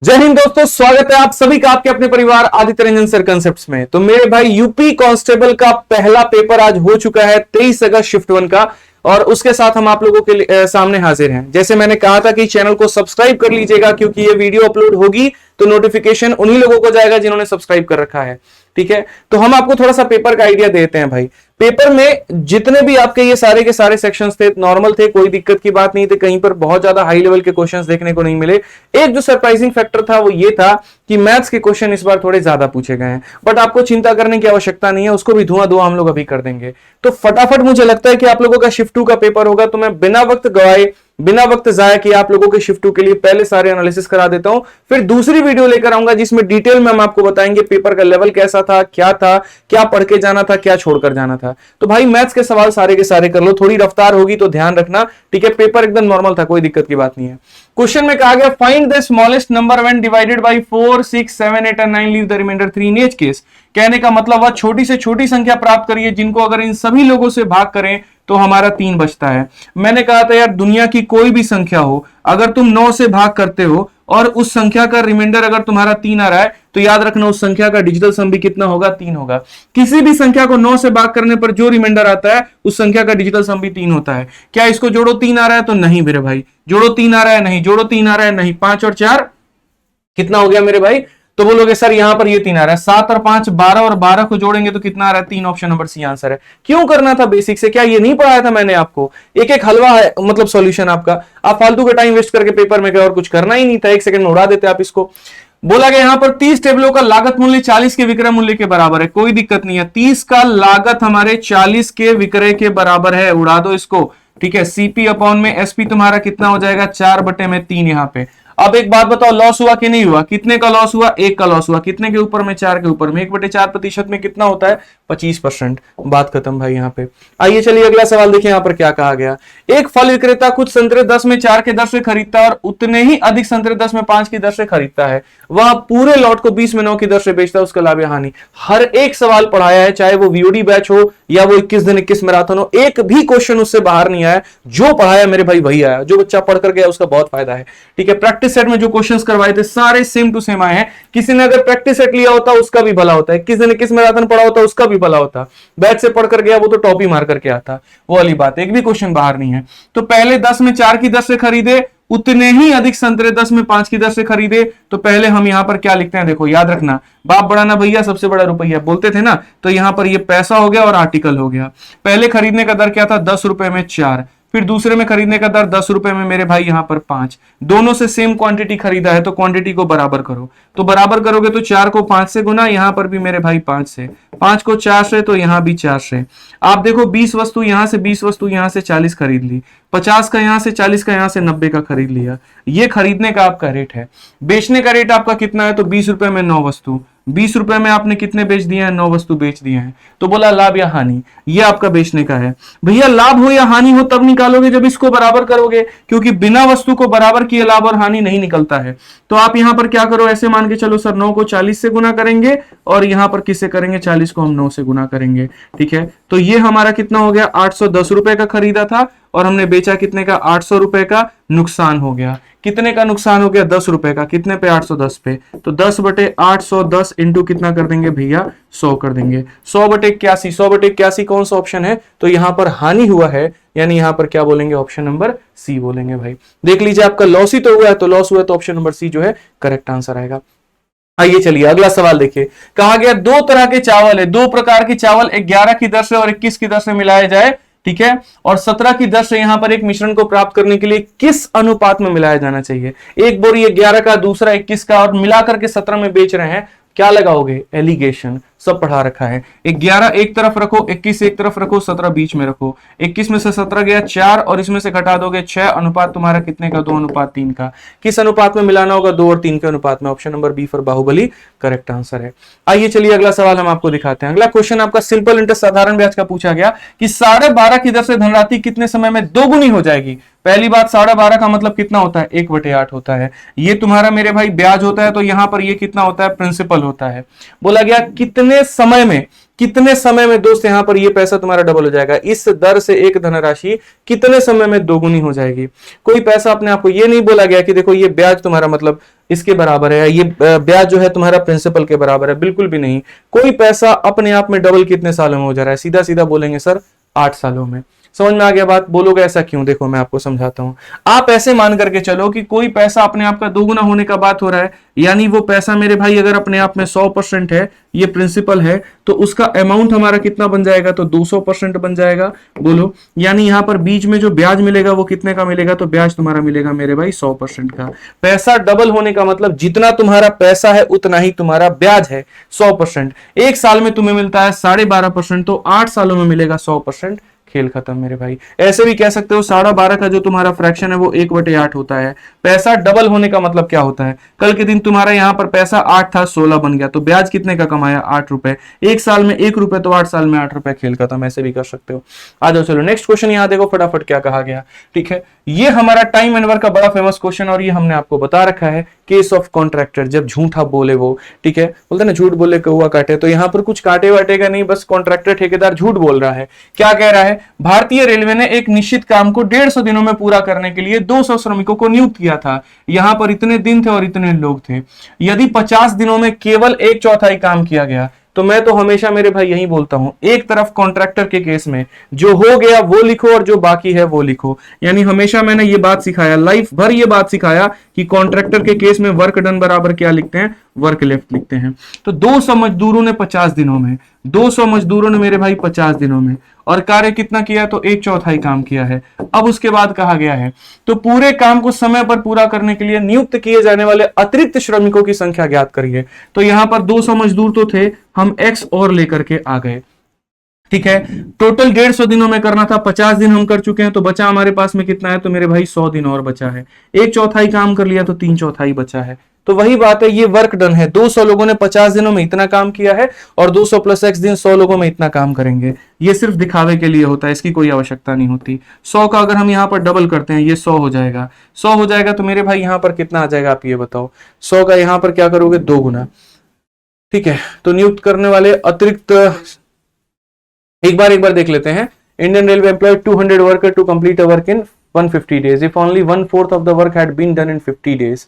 जय हिंद दोस्तों, स्वागत है आप सभी का आपके अपने परिवार आदित्य रंजन सर कंसेप्ट्स में। तो मेरे भाई यूपी कांस्टेबल का पहला पेपर आज हो चुका है 23 अगस्त शिफ्ट 1 का, और उसके साथ हम आप लोगों के सामने हाजिर हैं। जैसे मैंने कहा था कि चैनल को सब्सक्राइब कर लीजिएगा, क्योंकि ये वीडियो अपलोड होगी तो नोटिफिकेशन उन्हीं लोगों को जाएगा जिन्होंने सब्सक्राइब कर रखा है। ठीक है, तो हम आपको थोड़ा सा पेपर का आइडिया देते हैं भाई। पेपर में जितने भी आपके ये सारे के सारे सेक्शंस थे नॉर्मल थे, कोई दिक्कत की बात नहीं थी, कहीं पर बहुत ज्यादा हाई लेवल के क्वेश्चंस देखने को नहीं मिले। एक जो सरप्राइजिंग फैक्टर था वो ये था कि मैथ्स के क्वेश्चन इस बार थोड़े ज्यादा पूछे गए हैं, बट आपको चिंता करने की आवश्यकता नहीं है, उसको भी धुआं हम लोग अभी कर देंगे। तो फटाफट मुझे लगता है कि आप लोगों का शिफ्ट 2 का पेपर होगा, तो मैं बिना वक्त गवाए बिना वक्त जाया किए आप लोगों के शिफ्ट 2 के लिए पहले सारे एनालिसिस करा देता हूं, फिर दूसरी वीडियो लेकर आऊंगा जिसमें डिटेल में हम आपको बताएंगे पेपर का लेवल कैसा था, क्या पढ़ के जाना था, क्या छोड़कर जाना था। तो भाई मैथ्स के सवाल सारे के सारे कर लो, थोड़ी रफ्तार होगी तो ध्यान रखना। ठीक है, पेपर एकदम नॉर्मल था, कोई दिक्कत की बात नहीं है। क्वेश्चन में कहा गया find the smallest number when divided by 4, 6, 7, 8 and 9, leave the remainder 3 in each case. कहने का मतलब वह छोटी से छोटी संख्या प्राप्त करिए जिनको अगर इन सभी लोगों से भाग करें तो हमारा 3 बचता है। मैंने कहा था यार, दुनिया की कोई भी संख्या हो, अगर तुम 9 से भाग करते हो और उस संख्या का रिमाइंडर अगर तुम्हारा 3 आ रहा है, तो याद रखना उस संख्या का डिजिटल सम भी कितना होगा, 3 होगा। किसी भी संख्या को 9 से भाग करने पर जो रिमाइंडर आता है उस संख्या का डिजिटल सम भी 3 होता है। क्या इसको जोड़ो 3 आ रहा है? तो नहीं मेरे भाई। जोड़ो 3 आ रहा है? नहीं। जोड़ो 3 आ रहा है? नहीं। 5 और 4 कितना हो गया मेरे भाई? तो बोलोगे सर यहां पर ये 3 आ रहा है, 7 और 5 12, और 12 को जोड़ेंगे तो कितना आ रहा है? 3। ऑप्शन नंबर सी आंसर है। क्यों करना था बेसिक से? क्या ये नहीं पढ़ाया था मैंने आपको? एक एक हलवा है मतलब सॉल्यूशन आपका। आप फालतू का टाइम वेस्ट करके पेपर में गए और कुछ करना ही नहीं था, 1 सेकंड में उड़ा देते आप इसको। बोला गया यहां पर 30 टेबलों का लागत मूल्य 40 के विक्रय मूल्य के बराबर है। कोई दिक्कत नहीं है, 30 का लागत हमारे 40 के विक्रय के बराबर है, उड़ा दो इसको। ठीक है, सीपी अपॉन में एसपी तुम्हारा कितना हो जाएगा? 4/3 यहां पे। अब एक बात बताओ, लॉस हुआ कि नहीं हुआ? कितने का लॉस हुआ? 1 का लॉस हुआ। कितने के ऊपर में? 4 के ऊपर में। 1/4% में कितना होता है? 25%। बात खत्म भाई यहाँ पे। आइए चलिए अगला सवाल देखिए यहाँ पर क्या कहा गया। एक फल विक्रेता कुछ संतरे 10 में 4 के दर से खरीदता है और उतने ही अधिक संतरे 10 में 5 की दर से खरीदता है। वह पूरे लॉट को 20 में 9 की दर से बेचता है, उसका लाभ या हानि। हर एक सवाल पढ़ाया है, चाहे वो वीओडी बैच हो या वो 21 दिन 21 मैराथन हो, एक भी क्वेश्चन उससे बाहर नहीं आया। जो पढ़ाया मेरे भाई वही आया। जो बच्चा पढ़ कर गया उसका बहुत फायदा है। ठीक है, प्रैक्टिस सेट में जो क्वेश्चंस करवाए थे सारे सेम टू सेम आए हैं। किसी ने अगर प्रैक्टिस सेट लिया होता उसका भी भला होता है, किसी ने किस मैराथन पढ़ा होता उसका भी भला होता। बैच से पढ़कर गया वो तो टॉप ही मार करके आता, वो वाली बात। एक भी क्वेश्चन बाहर नहीं है। तो पहले 10 में 4 की दर से खरीदे, उतने ही अधिक संतरे 10 में 5 की दर से खरीदे। तो पहले हम यहां पर क्या लिखते हैं? देखो याद रखना, बाप बड़ा ना भैया सबसे बड़ा रुपया बोलते थे ना, तो यहां पर ये पैसा हो गया और आर्टिकल हो गया। पहले खरीदने का दर क्या था? 10 रुपए में 4। फिर दूसरे में खरीदने का दर 10 रुपए में मेरे भाई यहां पर 5। दोनों से सेम क्वांटिटी खरीदा है तो क्वांटिटी को बराबर करो। तो बराबर करोगे तो 4 को 5 से गुना, यहां पर भी मेरे भाई 5 से, 5 को 4 से, तो यहां भी 4 से। आप देखो 20 वस्तु यहां से, 20 वस्तु यहां से 40 खरीद ली, 50 का यहां से, 40 का यहां से, 90 का खरीद लिया। ये खरीदने का आपका रेट है। बेचने का रेट आपका कितना है? तो 20 रुपए में 9 वस्तु। 20 रुपए में आपने कितने बेच दिए हैं? 9 वस्तु बेच दिए हैं। तो बोला लाभ या हानि, ये आपका बेचने का है। भैया लाभ हो या हानि हो तब निकालोगे जब इसको बराबर करोगे, क्योंकि बिना वस्तु को बराबर किए लाभ और हानि नहीं निकलता है। तो आप यहां पर क्या करो, ऐसे मान के चलो सर 9 को 40 से गुना करेंगे और यहां पर किससे करेंगे? 40 को हम 9 से गुना करेंगे। ठीक है, तो ये हमारा कितना हो गया? 810 रुपए का खरीदा था और हमने बेचा कितने का? 800 रुपए का। नुकसान हो गया। कितने का नुकसान हो गया? 10 रुपए का। कितने पे? 810 पे। तो 10/810 इंटू कितना कर देंगे भैया? 100 कर देंगे। 100/81। 100/81 कौन सा ऑप्शन है? तो यहां पर हानि हुआ है, यानी यहां पर क्या बोलेंगे? ऑप्शन नंबर सी बोलेंगे भाई। देख लीजिए आपका लॉस ही तो हुआ है, तो लॉस हुआ है तो ऑप्शन नंबर सी जो है करेक्ट आंसर आएगा। आइए चलिए अगला सवाल देखिए। कहा गया 2 तरह के चावल है, 2 प्रकार के चावल 11 की दर से और 21 की दर से मिलाए जाए। ठीक है, और 17 की दर से यहां पर एक मिश्रण को प्राप्त करने के लिए किस अनुपात में मिलाया जाना चाहिए? एक बोरी 11 का, दूसरा 21 का, और मिलाकर के 17 में बेच रहे हैं। क्या लगाओगे? एलिगेशन। सब पढ़ा रखा है। 11 एक तरफ रखो, 21 एक तरफ रखो, 17 बीच में रखो। 21 में से 17 गया 4 और इसमें से घटा दोगे 6। अनुपात तुम्हारा कितने का? 2:3 का। किस अनुपात में मिलाना होगा? 2 और 3 के अनुपात में। Option number B for Baahubali correct answer है। आइए चलिए अगला सवाल हम आपको दिखाते हैं। अगला क्वेश्चन आपका सिंपल इंटरेस्ट साधारण ब्याज का पूछा गया कि 12.5 की दर से धनराशि कितने समय में दोगुनी हो जाएगी? पहली बात, 12.5 का मतलब कितना होता है? 1/8 होता है। ये तुम्हारा मेरे भाई ब्याज होता है, तो यहां पर ये कितना होता है? प्रिंसिपल होता है। बोला गया कितने समय में कितने समय में दोस्त यहां पर ये पैसा तुम्हारा डबल हो जाएगा, इस दर से एक धनराशि कितने समय में दोगुनी हो जाएगी। कोई पैसा अपने आप को ये नहीं बोला गया कि देखो ये ब्याज तुम्हारा मतलब इसके बराबर है, ये ब्याज जो है तुम्हारा प्रिंसिपल के बराबर है, बिल्कुल भी नहीं। कोई पैसा अपने आप में डबल कितने सालों में हो जा रहा है, सीधा सीधा बोलेंगे सर 8 सालों में। समझ में आ गया बात? बोलोगे ऐसा क्यों, देखो मैं आपको समझाता हूं। आप ऐसे मान करके चलो कि कोई पैसा अपने आप का दोगुना होने का बात हो रहा है, यानी वो पैसा मेरे भाई अगर अपने आप में 100% है, ये प्रिंसिपल है, तो उसका अमाउंट हमारा कितना बन जाएगा, तो 200% बन जाएगा। बोलो, यानी यहां पर बीच में जो ब्याज मिलेगा वो कितने का मिलेगा, तो ब्याज तुम्हारा मिलेगा मेरे भाई 100% का। पैसा डबल होने का मतलब जितना तुम्हारा पैसा है उतना ही तुम्हारा ब्याज है 100%। एक साल में तुम्हें मिलता है 12.5%, तो 8 सालों में मिलेगा 100%। खेल खत्म मेरे भाई। ऐसे भी कह सकते हो 12.5 का जो तुम्हारा फ्रैक्शन है वो 1/8 होता है। पैसा डबल होने का मतलब क्या होता है, कल के दिन तुम्हारा यहां पर पैसा 8 था 16 बन गया, तो ब्याज कितने का कमाया, 8 रुपए। एक साल में 1 रुपए, तो 8 साल में 8 रुपए। खेल खत्म। ऐसे भी कर सकते हो। आ जाओ चलो नेक्स्ट क्वेश्चन यहां देखो फटाफट क्या कहा गया। ठीक है, ये हमारा टाइम एंड वर्क का बड़ा फेमस क्वेश्चन, और ये हमने आपको बता रखा है केस ऑफ कॉन्ट्रैक्टर, जब झूठा बोले वो। ठीक है, बोलते ना झूठ बोले कौवा काटे, तो यहां पर कुछ काटे वाटेगा नहीं, बस कॉन्ट्रैक्टर ठेकेदार झूठ बोल रहा है। क्या कह रहा है, भारतीय रेलवे ने एक निश्चित काम को 150 दिनों में पूरा करने के लिए 200 श्रमिकों को नियुक्त किया था। यहां पर इतने दिन थे और इतने लोग थे। यदि 50 दिनों में केवल 1/4 काम किया गया, तो मैं तो हमेशा मेरे भाई यही बोलता हूं, एक तरफ कॉन्ट्रैक्टर के केस में जो हो गया वो लिखो और जो बाकी है वो लिखो। यानी हमेशा मैंने ये बात सिखाया, लाइफ भर ये बात सिखाया कि कॉन्ट्रैक्टर के केस में वर्क डन बराबर क्या लिखते हैं, वर्क लेफ्ट लिखते हैं। तो 200 मजदूरों ने 50 दिनों में, 200 मजदूरों ने मेरे भाई 50 दिनों में, और कार्य कितना किया, तो 1/4 काम किया है। अब उसके बाद कहा गया है, तो पूरे काम को समय पर पूरा करने के लिए नियुक्त किए जाने वाले अतिरिक्त श्रमिकों की संख्या ज्ञात करिए। तो यहां पर 200 मजदूर तो थे, हम एक्स और लेकर के आ गए। ठीक है, टोटल 150 दिनों में करना था, 50 दिन हम कर चुके हैं, तो बचा हमारे पास में कितना है, तो मेरे भाई 100 दिन और बचा है। 1/4 काम कर लिया तो 3/4 बचा है। तो वही बात है, ये वर्क डन है। 200 लोगों ने 50 दिनों में इतना काम किया है, और 200 प्लस एक्स दिन 100 लोगों में इतना काम करेंगे। ये सिर्फ दिखावे के लिए होता है, इसकी कोई आवश्यकता नहीं होती। 100 का अगर हम यहां पर डबल करते हैं, ये 100 हो जाएगा। 100 हो जाएगा तो मेरे भाई यहां पर कितना आ जाएगा, आप ये बताओ। 100 का यहां पर क्या करोगे, 2 गुना। ठीक है, तो नियुक्त करने वाले अतिरिक्त एक बार देख लेते हैं। Indian railway employed 200 worker to complete a work in 150 days if only 1/4 of the work had been done in 50 days.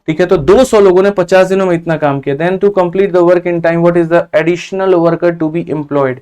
ठीक है, तो 200 लोगों ने 50 दिनों में इतना काम किया। Then to complete the work in time what is the additional worker to be employed.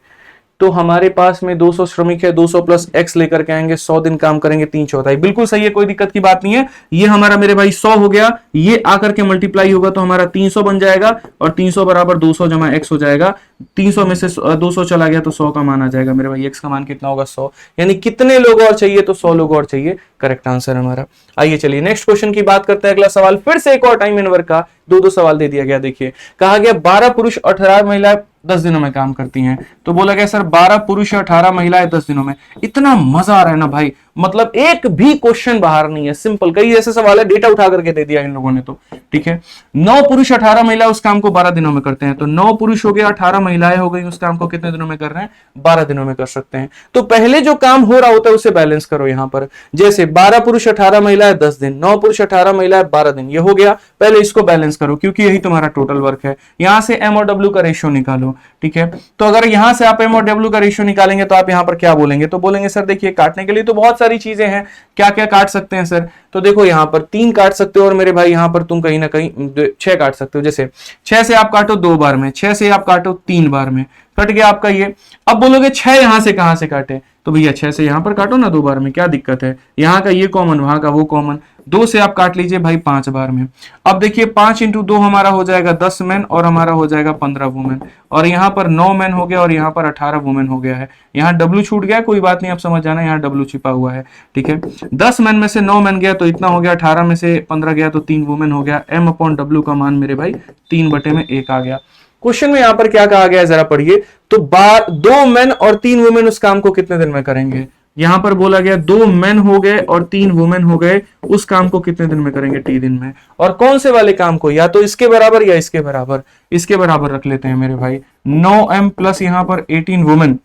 तो हमारे पास में 200 श्रमिक है, 200 प्लस एक्स लेकर के आएंगे, 100 दिन काम करेंगे, 3/4। बिल्कुल सही है, कोई दिक्कत की बात नहीं है। ये हमारा मेरे भाई 100 हो गया, ये आकर के मल्टीप्लाई होगा तो हमारा 300 बन जाएगा, और 300 बराबर 200 जमा एक्स हो जाएगा। 300 में से 200 चला गया तो 100 का मान आ जाएगा मेरे भाई। एक्स का मान कितना होगा, 100। यानी कितने लोग और चाहिए, तो 100 लोग और चाहिए। करेक्ट आंसर हमारा। आइए चलिए नेक्स्ट क्वेश्चन की बात करते हैं। अगला सवाल फिर से एक और टाइम एंड वर्क का, दो सवाल दे दिया गया। देखिए, कहा गया 12 पुरुष 18 महिलाएं 10 दिनों में काम करती हैं। तो बोला गया सर 12 पुरुष 18 महिलाएं 10 दिनों में। इतना मजा आ रहा है ना भाई, मतलब एक भी क्वेश्चन बाहर नहीं है, सिंपल। कई ऐसे सवाल है, डेटा उठा करके दे दिया इन लोगों ने तो। ठीक है, 9 पुरुष 18 महिलाएं उस काम को 12 दिनों में करते हैं। तो 9 पुरुष हो गया, 18 महिलाएं हो गई, उस काम को कितने दिनों में कर रहे हैं, 12 दिनों में कर सकते हैं। तो पहले जो काम हो रहा होता है उसे बैलेंस करो यहां पर। जैसे 12 पुरुष 18 महिलाएं 10 दिन, 9 पुरुष 18 महिलाएं 12 दिन, ये हो गया। पहले इसको बैलेंस करो, क्योंकि यही तुम्हारा टोटल वर्क है। यहां से एम और डब्ल्यू का रेशियो निकालो। ठीक है, तो अगर यहां से आप एम और डब्ल्यू का रेशियो निकालेंगे तो आप यहां पर क्या बोलेंगे, तो बोलेंगे सर देखिए काटने के लिए तो बहुत सारी चीजें हैं, क्या क्या काट सकते हैं सर। तो देखो यहां पर 3 काट सकते हो, और मेरे भाई यहां पर तुम कहीं ना कहीं 6 काट सकते हो। जैसे 6 से आप काटो 2 बार में, 6 से आप काटो 3 बार में, कट गया आपका ये। अब बोलोगे 6 यहां से कहां से काटे, तो भैया 6 से यहां पर काटो ना 2 बार में, क्या दिक्कत है। यहां का ये कॉमन, वहां का वो कॉमन, 2 से आप काट लीजिए भाई 5 बार में। अब देखिए 5 इंटू 2 हमारा हो जाएगा 10 मैन, और हमारा हो जाएगा 15 वुमेन, और यहाँ पर 9 मैन हो गया, और यहाँ पर 18 वुमेन हो गया है। यहाँ डब्ल्यू छूट गया, कोई बात नहीं, आप समझ जाना, यहाँ डब्ल्यू छिपा हुआ है। ठीक है, 10 मैन में से 9 मैन गया तो इतना हो गया, 18 में से 15 गया तो 3 वुमेन हो गया। एम अपॉन डब्ल्यू का मान मेरे भाई 3/1 आ गया। क्वेश्चन में यहां पर क्या कहा गया है जरा पढ़िए। तो 2 मैन और 3 वुमेन उस काम को कितने दिन में करेंगे। यहां पर बोला गया 2 मैन हो गए और 3 वुमेन हो गए, उस काम को कितने दिन में करेंगे, टी दिन में। और कौन से वाले काम को, या तो इसके बराबर या इसके बराबर। इसके बराबर रख लेते हैं मेरे भाई, 9m प्लस यहां पर 18 वुमेन,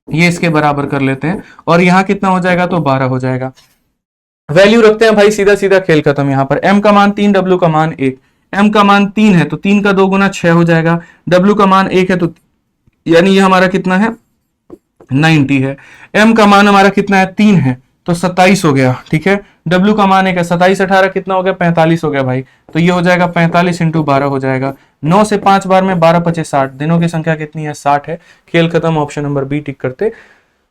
ये इसके बराबर कर लेते हैं, और यहां कितना हो जाएगा, तो 12 हो जाएगा। वैल्यू रखते हैं भाई, सीधा सीधा खेल खत्म। यहां पर m का मान 3, w का मान 1। m का मान 3 है तो 3 का 2 गुना 6 हो जाएगा। w का मान 1 है तो यानी ये हमारा कितना है 90 है। m का मान हमारा कितना है 3 है, तो 27 हो गया। ठीक है, w का मान है क्या 27 18 कितना हो गया 45 हो गया भाई। तो ये हो जाएगा 45 इंटू 12 हो जाएगा। 9 से 5 बार में 12 पचे 60, दिनों की संख्या कितनी है 60 है। खेल खत्म, ऑप्शन नंबर बी टिक करते,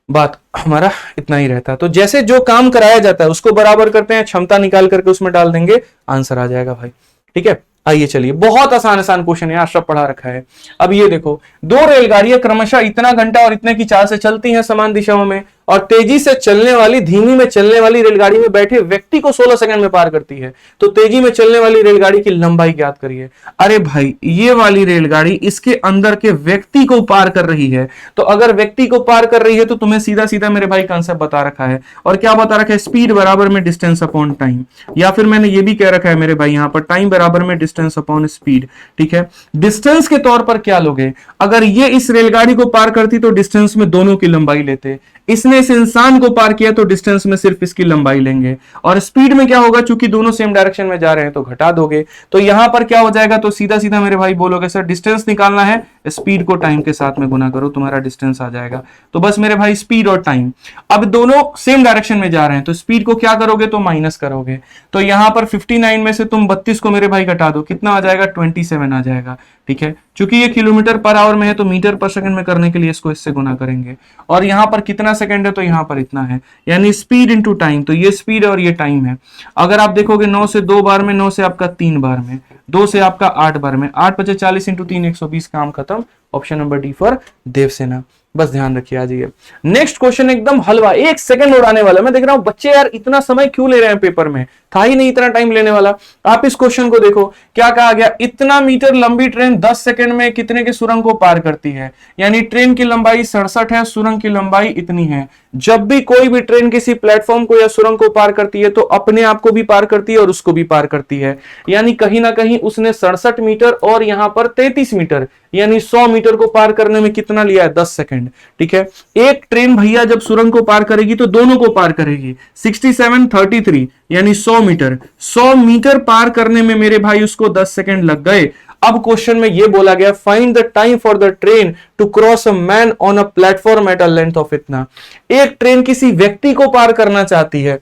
बात हमारा इतना ही रहता है। तो जैसे जो काम कराया जाता है उसको बराबर करते हैं, क्षमता निकाल करके उसमें डाल देंगे, आंसर आ जाएगा भाई। ठीक है, आइए चलिए, बहुत आसान आसान क्वेश्चन है, सब पढ़ा रखा है। अब ये देखो, दो रेलगाड़ियां क्रमशः इतना घंटा और इतने की चाल से चलती हैं समान दिशाओं में, और तेजी से चलने वाली धीमी में चलने वाली रेलगाड़ी में बैठे व्यक्ति को 16 सेकंड में पार करती है। तो तेजी में चलने वाली रेलगाड़ी की लंबाई ज्ञात करिए। अरे भाई, ये वाली रेलगाड़ी इसके अंदर के व्यक्ति को पार कर रही है, तो अगर व्यक्ति को पार कर रही है तो तुम्हें सीधा सीधा मेरे भाई कंसेप्ट बता रखा है। और क्या बता रखा है, स्पीड बराबर में डिस्टेंस अपॉन टाइम, या फिर मैंने ये भी कह रखा है मेरे भाई यहां पर टाइम बराबर में डिस्टेंस अपॉन स्पीड। ठीक है, डिस्टेंस के तौर पर क्या लोगे, अगर ये इस रेलगाड़ी को पार करती तो डिस्टेंस में दोनों की लंबाई लेते, इसने इस इंसान को पार किया तो डिस्टेंस में सिर्फ इसकी लंबाई लेंगे। और स्पीड में क्या होगा, चूंकि दोनों सेम डायरेक्शन में जा रहे हैं तो घटा दोगे। तो यहां पर क्या हो जाएगा, तो सीधा सीधा मेरे भाई बोलोगे सर डिस्टेंस निकालना है, स्पीड को टाइम के साथ में गुना करो, तुम्हारा डिस्टेंस आ जाएगा। तो बस मेरे भाई स्पीड और टाइम, अब दोनों सेम डायरेक्शन में जा रहे हैं तो स्पीड को क्या करोगे, तो माइनस करोगे। तो यहां पर 59 में से तुम 32 को मेरे भाई घटा दो, कितना आ जाएगा 27 आ जाएगा। ठीक है, चूंकि ये किलोमीटर पर आवर में है तो मीटर पर सेकंड में करने के लिए इसको इससे गुना करेंगे। और यहां पर कितना सेकंड है, तो यहां पर इतना है, यानी स्पीड इंटू टाइम, तो ये स्पीड और ये टाइम है। अगर आप देखोगे 9 से 2 बार में, 9 से आपका 3 बार में, 2 से आपका 8 बार में, 8 पचे 40 इंटू 3 120, काम खत्म। Option number D for Devasena. बस ध्यान रखिए। आ जाइए नेक्स्ट क्वेश्चन, एकदम हलवा, 1 सेकंड उड़ाने वाला। मैं देख रहा हूं बच्चे यार इतना समय क्यों ले रहे हैं पेपर में, था ही नहीं इतना टाइम लेने वाला। आप इस क्वेश्चन को देखो, क्या कहा गया, इतना मीटर लंबी ट्रेन 10 सेकंड में कितने के सुरंग को पार करती है। यानी ट्रेन की लंबाई 67 है, सुरंग की लंबाई इतनी है। जब भी कोई भी ट्रेन किसी प्लेटफॉर्म को या सुरंग को पार करती है तो अपने आप को भी पार करती है और उसको भी पार करती है। यानी कहीं ना कहीं उसने 67 मीटर और यहां पर 33 मीटर यानी 100 मीटर को पार करने में कितना लिया है, 10 सेकंड। ठीक है, एक ट्रेन भैया जब सुरंग को पार करेगी तो दोनों को पार करेगी, 67 33 यानी 100 मीटर। 100 मीटर पार करने में मेरे भाई उसको 10 सेकंड लग गए। अब क्वेश्चन में यह बोला गया, find the time for the train to cross a man on a platform at a length of इतना। एक ट्रेन किसी व्यक्ति को पार करना चाहती है।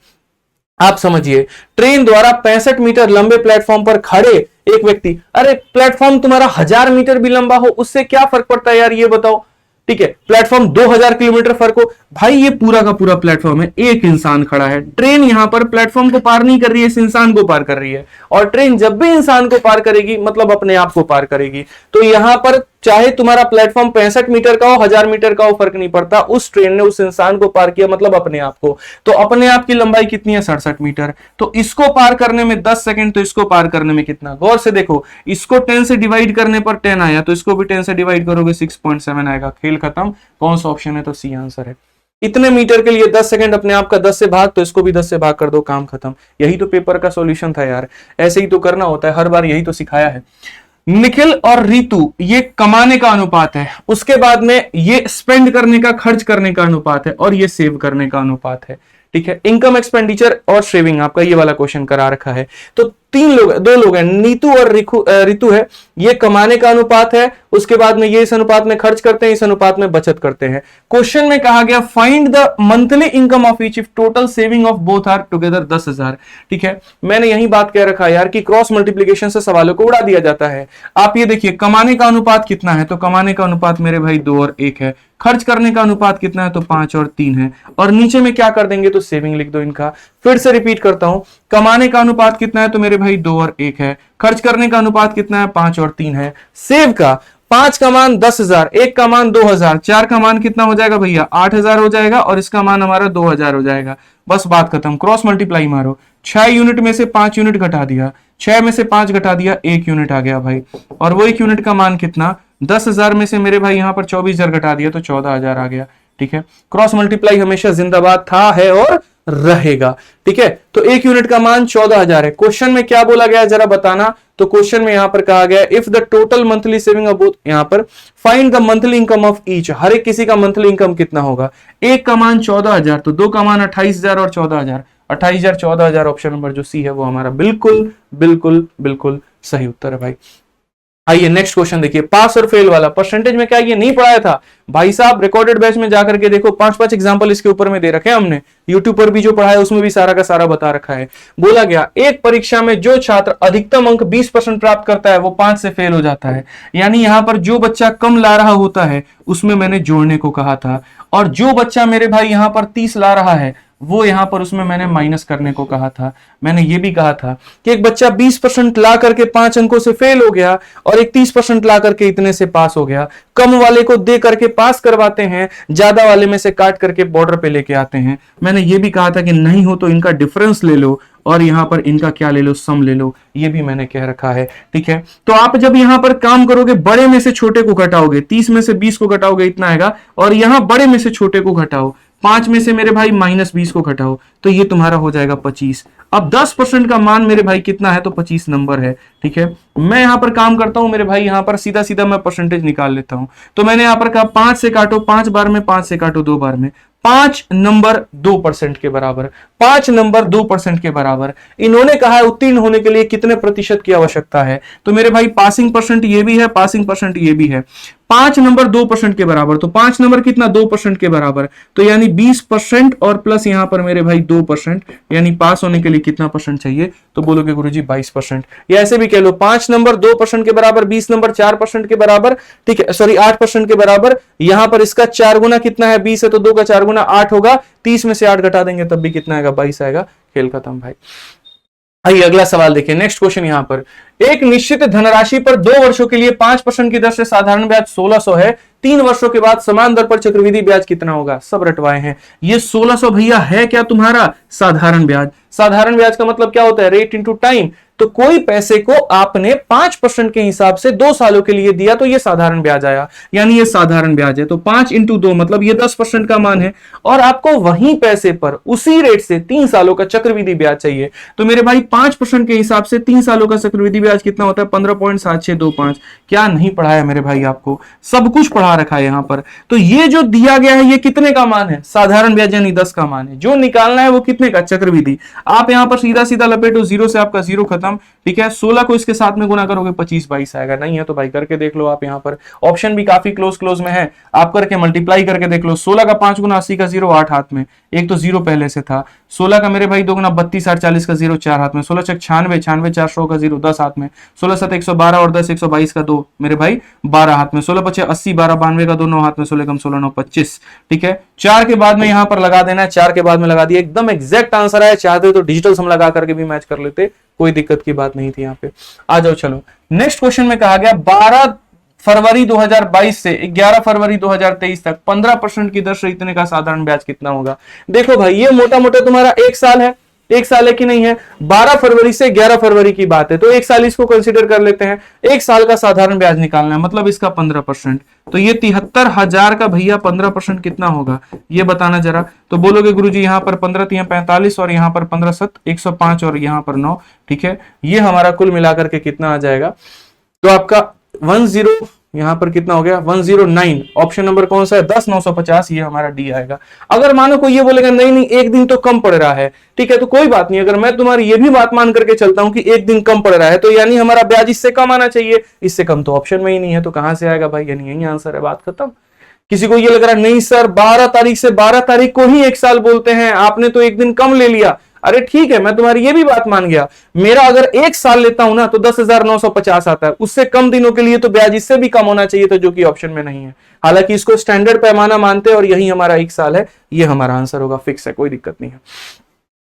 आप समझिए, ट्रेन द्वारा 65 मीटर लंबे प्लेटफॉर्म पर खड़े एक व्यक्ति, अरे प्लेटफॉर्म तुम्हारा 1000 मीटर भी लंबा हो उससे क्या फर्क पड़ता है यार, ये बताओ। ठीक है, प्लेटफॉर्म 2000 किलोमीटर फर्क हो, भाई ये पूरा का पूरा प्लेटफॉर्म है, एक इंसान खड़ा है। ट्रेन यहां पर प्लेटफॉर्म को पार नहीं कर रही है, इस इंसान को पार कर रही है। और ट्रेन जब भी इंसान को पार करेगी मतलब अपने आप को पार करेगी। तो यहां पर चाहे तुम्हारा प्लेटफॉर्म 65 मीटर का हो 1000 मीटर का हो, फर्क नहीं पड़ता, उस ट्रेन ने उस इंसान को पार किया मतलब अपने आप को। तो अपने आप की लंबाई कितनी है, 67 मीटर। तो इसको पार करने में 10 सेकंड, तो इसको पार करने में कितना, गौर से देखो, इसको 10 से डिवाइड करने पर 10 आया, तो इसको भी 10 से डिवाइड करोगे 6.7 आएगा। खेल खत्म, कौन सा ऑप्शन है, तो सी आंसर है। इतने मीटर के लिए 10 सेकंड, अपने आप का 10 से भाग, तो इसको भी 10 से भाग कर दो, काम खत्म। यही तो पेपर का सॉल्यूशन था यार, ऐसे ही तो करना होता है, हर बार यही तो सिखाया है। निखिल और रितु, ये कमाने का अनुपात है, उसके बाद में ये स्पेंड करने का, खर्च करने का अनुपात है, और ये सेव करने का अनुपात है। ठीक है, इनकम एक्सपेंडिचर और सेविंग, आपका ये वाला क्वेश्चन करा रखा है। तो दो लोग हैं, नीतू और रितु है, ये कमाने का अनुपात है, उसके बाद में ये इस अनुपात में खर्च करते हैं, इस अनुपात में बचत करते हैं। क्वेश्चन में कहा गया find the monthly income of each if total saving of both are together 10,000। ठीक है, मैंने यही बात कह रखा है यार कि क्रॉस मल्टीप्लीकेशन से सवालों को उड़ा दिया जाता है। आप ये देखिए, कमाने का अनुपात कितना है, तो कमाने का अनुपात मेरे भाई 2 और 1 है। खर्च करने का अनुपात कितना है, तो 5 और 3 है। और नीचे में क्या कर देंगे, तो सेविंग लिख दो इनका। फिर से रिपीट करता हूं, कमाने का अनुपात कितना है, तो मेरे भाई 2 और 1 है। खर्च करने का अनुपात कितना है, 5 और 3 है। सेव का 5 का मान 10,000, 1 का मान 2,000, 4 का मान कितना हो जाएगा भैया, 8,000 हो जाएगा, और इसका मान हमारा 2,000 हो जाएगा। बस बात खत्म, क्रॉस मल्टीप्लाई मारो। 6 यूनिट में से 5 यूनिट घटा दिया, 6 में से 5 घटा दिया, 1 यूनिट आ गया भाई। और वो 1 यूनिट का मान कितना, 10,000 में से मेरे भाई यहां पर 24,000 घटा दिया तो 14,000 आ गया। ठीक है, क्रॉस मल्टीप्लाई हमेशा जिंदाबाद था, है और रहेगा। ठीक है, तो 1 यूनिट का मान 14,000 है। क्वेश्चन में क्या बोला गया जरा बताना, तो क्वेश्चन में यहां पर कहा गया if the total monthly saving of both, यहां पर find the monthly income of each, हर एक किसी का मंथली इनकम कितना होगा। 1 का मान 14,000, तो 2 का मान 28,000 और 14,000, 28,000 14,000, ऑप्शन नंबर जो सी है वो हमारा बिल्कुल बिल्कुल बिल्कुल सही उत्तर है भाई। आइए नेक्स्ट क्वेश्चन देखिए, पास और फेल वाला परसेंटेज में क्या ये नहीं पढ़ाया था भाई साहब? रिकॉर्डेड बैच में जाकर के देखो, 5-5 एग्जांपल इसके ऊपर में दे रखे हैं हमने, यूट्यूब पर भी जो पढ़ा है उसमें भी सारा का सारा बता रखा है। बोला गया एक परीक्षा में जो छात्र अधिकतम अंक 20% प्राप्त करता है वो 5 से फेल हो जाता है। यानी यहां पर जो बच्चा कम ला रहा होता है उसमें मैंने जोड़ने को कहा था, और जो बच्चा मेरे भाई यहां पर 30 ला रहा है वो यहां पर उसमें मैंने माइनस करने को कहा था। मैंने ये भी कहा था कि एक बच्चा 20% ला करके 5 अंकों से फेल हो गया और एक 30% ला करके इतने से पास हो गया। कम वाले को दे करके पास करवाते हैं, ज्यादा वाले में से काट करके बॉर्डर पे लेके आते हैं। मैंने ये भी कहा था कि नहीं हो तो इनका डिफरेंस ले लो और यहां पर इनका क्या ले लो, सम ले लो, ये भी मैंने कह रखा है। ठीक है, तो आप जब यहां पर काम करोगे, बड़े में से छोटे को घटाओगे, 30 में से 20 को घटाओगे इतना आएगा, और यहां बड़े में से छोटे को घटाओ, 5 में से मेरे भाई -20 को घटाओ, तो ये तुम्हारा हो जाएगा 25। अब 10% का मान मेरे भाई कितना है, तो 25 नंबर है। ठीक है, मैं यहां पर काम करता हूं मेरे भाई, यहां पर सीधा सीधा मैं परसेंटेज निकाल लेता हूं। तो मैंने यहां पर कहा 5 से काटो 5 बार में, 5 से काटो 2 बार में, 5 नंबर 2% के बराबर, 5 नंबर 2% के बराबर। इन्होंने कहा है उत्तीर्ण होने के लिए कितने प्रतिशत की आवश्यकता है, तो मेरे भाई पासिंग परसेंट ये भी है, पासिंग परसेंट ये भी है। 5 नंबर 2% के बराबर, तो 5 नंबर कितना, 2% के बराबर, तो यानी 20% और प्लस यहां पर मेरे भाई 2%, यानी पास होने के लिए कितना परसेंट चाहिए, तो बोलोगे गुरुजी 22%। या ऐसे भी कह लो 5 नंबर 2% के बराबर, 20 नंबर 4% के बराबर, ठीक है, सॉरी 8% के बराबर। यहां पर इसका 4 गुना कितना है, 20 है तो 2 का 4 गुना 8 होगा, 30 में से 8 घटा देंगे तब भी कितना आएगा, 22 आएगा। खेल खत्म भाई। आइए अगला सवाल देखिए, नेक्स्ट क्वेश्चन यहां पर, एक निश्चित धनराशि पर 2 वर्षों के लिए 5% की दर से साधारण ब्याज 1600 है, 3 वर्षों के बाद समान दर पर चक्रवृद्धि ब्याज कितना होगा? सब रटवाए हैं। ये 1600 भैया है क्या तुम्हारा? साधारण ब्याज। साधारण ब्याज का मतलब क्या होता है? Rate into time. तो कोई पैसे को आपने 5% के हिसाब से 2 सालों के लिए दिया तो ये साधारण ब्याज आया, यानी ये साधारण ब्याज है। तो 5 इंटू 2 मतलब ये 10% का मान है, और आपको वहीं पैसे पर उसी रेट से 3 सालों का चक्रवृद्धि ब्याज चाहिए। तो मेरे भाई 5% के हिसाब से 3 सालों का चक्रवृद्धि ब्याज कितना होता है? 15.7625। क्या नहीं पढ़ाया मेरे भाई आपको? सब कुछ पढ़ा रखा है यहां पर। तो ये जो दिया गया है ये कितने का मान है? साधारण ब्याज यानी 10 का मान है। जो निकालना है वो कितने का? चक्रवृद्धि। आप यहां पर सीधा सीधा लपेटो, 0 से आपका 0 खत्म। ठीक है, 16 को इसके साथ में गुना करोगे 25 22 आएगा। नहीं है तो भाई करके देख लो आप, यहां पर ऑप्शन भी काफी क्लोज में है, आप करके मल्टीप्लाई करके देख लो। 16 का 5 गुना 80 का 0 8 हाथ में, एक तो 0 पहले से था। 16 का मेरे भाई 2 गुना 32 8 40 का 0 4 हाथ में। 16 6 96 96 400 का 0 10 हाथ में। 16 7 112 और 10 122 का 2 मेरे भाई 12 हाथ में। 16 5 80 12 92 का 2 9 हाथ में। 16 कम 16 9 25। ठीक है, 4 के बाद में यहां पर लगा देना है, 4 के बाद में लगा दिया, एकदम एग्जैक्ट आंसर है। चाहते तो डिजिटल सम लगा करके भी मैच कर लेते, कोई दिक्कत की बात नहीं थी यहां पे। आ जाओ चलो नेक्स्ट क्वेश्चन में कहा गया 12 फरवरी 2022 से 11 फरवरी 2023 तक 15% की दर से इतने का साधारण ब्याज कितना होगा? देखो भाई ये मोटा मोटा तुम्हारा 1 साल है, 1 साल है कि नहीं है? 12 फरवरी से 11 फरवरी की बात है, तो 1 साल इसको कंसीडर कर लेते हैं। 1 साल का साधारण ब्याज निकालना है, मतलब इसका 15%। तो ये 73,000 का भैया 15% कितना होगा ये बताना जरा। तो बोलोगे गुरुजी यहां पर 15 3 45 और यहां पर 15 7 105 और यहां पर 9। ठीक है, ये हमारा कुल मिलाकर के कितना आ जाएगा? तो आपका 10 यहां पर कितना हो गया? 109। ऑप्शन नंबर कौन सा है? 10 950, ये हमारा डी आएगा। अगर मानो कोई ये बोलेगा नहीं नहीं एक दिन तो कम पड़ रहा है, ठीक है, तो कोई बात नहीं। अगर मैं तुम्हारी ये भी बात मान करके चलता हूं कि एक दिन कम पड़ रहा है, तो यानी हमारा ब्याज इससे कम आना चाहिए। इससे कम तो ऑप्शन में ही नहीं है, तो कहां से आएगा भाई? यानी यही आंसर है, बात खत्म। किसी को ये लग रहा है नहीं सर 12 तारीख से 12 तारीख को ही 1 साल बोलते हैं, आपने तो एक दिन कम ले लिया। अरे ठीक है, मैं तुम्हारी ये भी बात मान गया। मेरा अगर 1 साल लेता हूं ना तो 10,950 आता है, उससे कम दिनों के लिए तो ब्याज इससे भी कम होना चाहिए था, जो कि ऑप्शन में नहीं है। हालांकि इसको स्टैंडर्ड पैमाना मानते हैं और यही हमारा 1 साल है, ये हमारा आंसर होगा, फिक्स है, कोई दिक्कत नहीं है।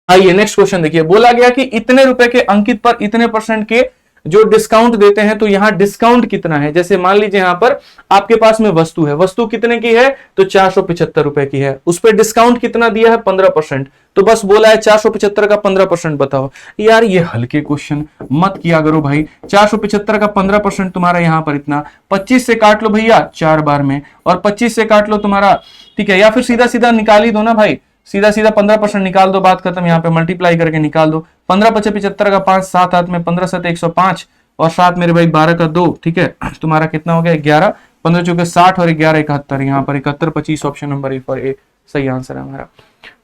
आइए नेक्स्ट क्वेश्चन देखिए, बोला गया कि इतने रुपए के अंकित पर इतने % के जो डिस्काउंट देते हैं, तो यहां डिस्काउंट कितना है? जैसे मान लीजिए यहां पर आपके पास में वस्तु है, वस्तु कितने की है? तो 475 रुपए की है, उस पर डिस्काउंट कितना दिया है? 15%। तो बस बोला है 475 का 15% बताओ। यार ये हल्के क्वेश्चन मत किया करो भाई। 475 का 15% तुम्हारा यहां पर इतना, 25 से काट लो भैया 4 बार में, और 25 से काट लो तुम्हारा, ठीक है, या फिर सीधा सीधा निकाल ही दो ना भाई, सीधा सीधा 15% निकाल दो, बात खत्म। यहाँ पे मल्टीप्लाई करके निकाल दो। 15 5 75 का 5 7 हाथ में, 15 7 105 और 7 मेरे भाई 12 का 2। ठीक है, तुम्हारा कितना हो गया? 11 15 चौके 60 और 11 71। यहाँ पर 71 25 option number A for a सही आंसर है हमारा।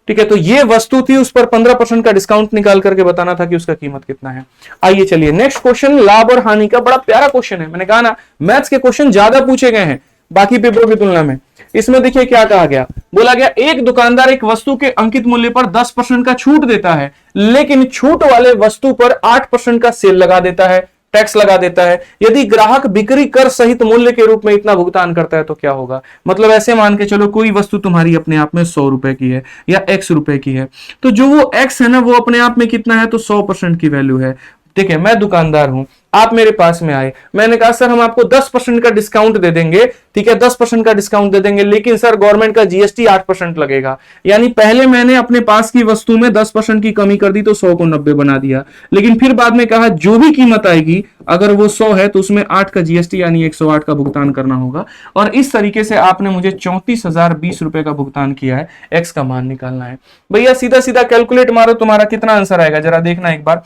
ठीक है, तो ये वस्तु थी, उस पर 15% का डिस्काउंट निकाल करके बताना था कि उसका कीमत कितना है। आइए चलिए नेक्स्ट क्वेश्चन, लाभ और हानि का बड़ा प्यारा क्वेश्चन है। मैंने कहा ना मैथ्स के क्वेश्चन ज्यादा पूछे गए हैं बाकी पेपरों की तुलना में। इसमें देखिए क्या कहा गया, बोला गया एक दुकानदार एक वस्तु के अंकित मूल्य पर 10% का छूट देता है, लेकिन छूट वाले वस्तु पर 8% का सेल लगा देता है, टैक्स लगा देता है। यदि ग्राहक बिक्री कर सहित मूल्य के रूप में इतना भुगतान करता है तो क्या होगा। मतलब ऐसे मान के चलो कोई वस्तु तुम्हारी अपने आप में 100 रुपए की है या x रुपए की है, तो जो वो x है ना वो अपने आप में कितना है, तो 100% की वैल्यू है। ठीक है, मैं दुकानदार हूं, आप मेरे पास में आए, मैंने कहा सर हम आपको 10% का डिस्काउंट दे देंगे। ठीक है, 10% का डिस्काउंट दे देंगे, लेकिन सर गवर्नमेंट का जीएसटी 8% लगेगा। यानी पहले मैंने अपने पास की वस्तु में 10% की कमी कर दी तो 100 को 90 बना दिया, लेकिन फिर बाद में कहा जो भी कीमत आएगी अगर वो 100 है तो उसमें 8 का जीएसटी यानी 108 का भुगतान करना होगा। और इस तरीके से आपने मुझे 34,020 रुपए का भुगतान किया है, एक्स का मान निकालना है। भैया सीधा सीधा कैलकुलेट मारो, तुम्हारा कितना आंसर आएगा जरा देखना एक बार।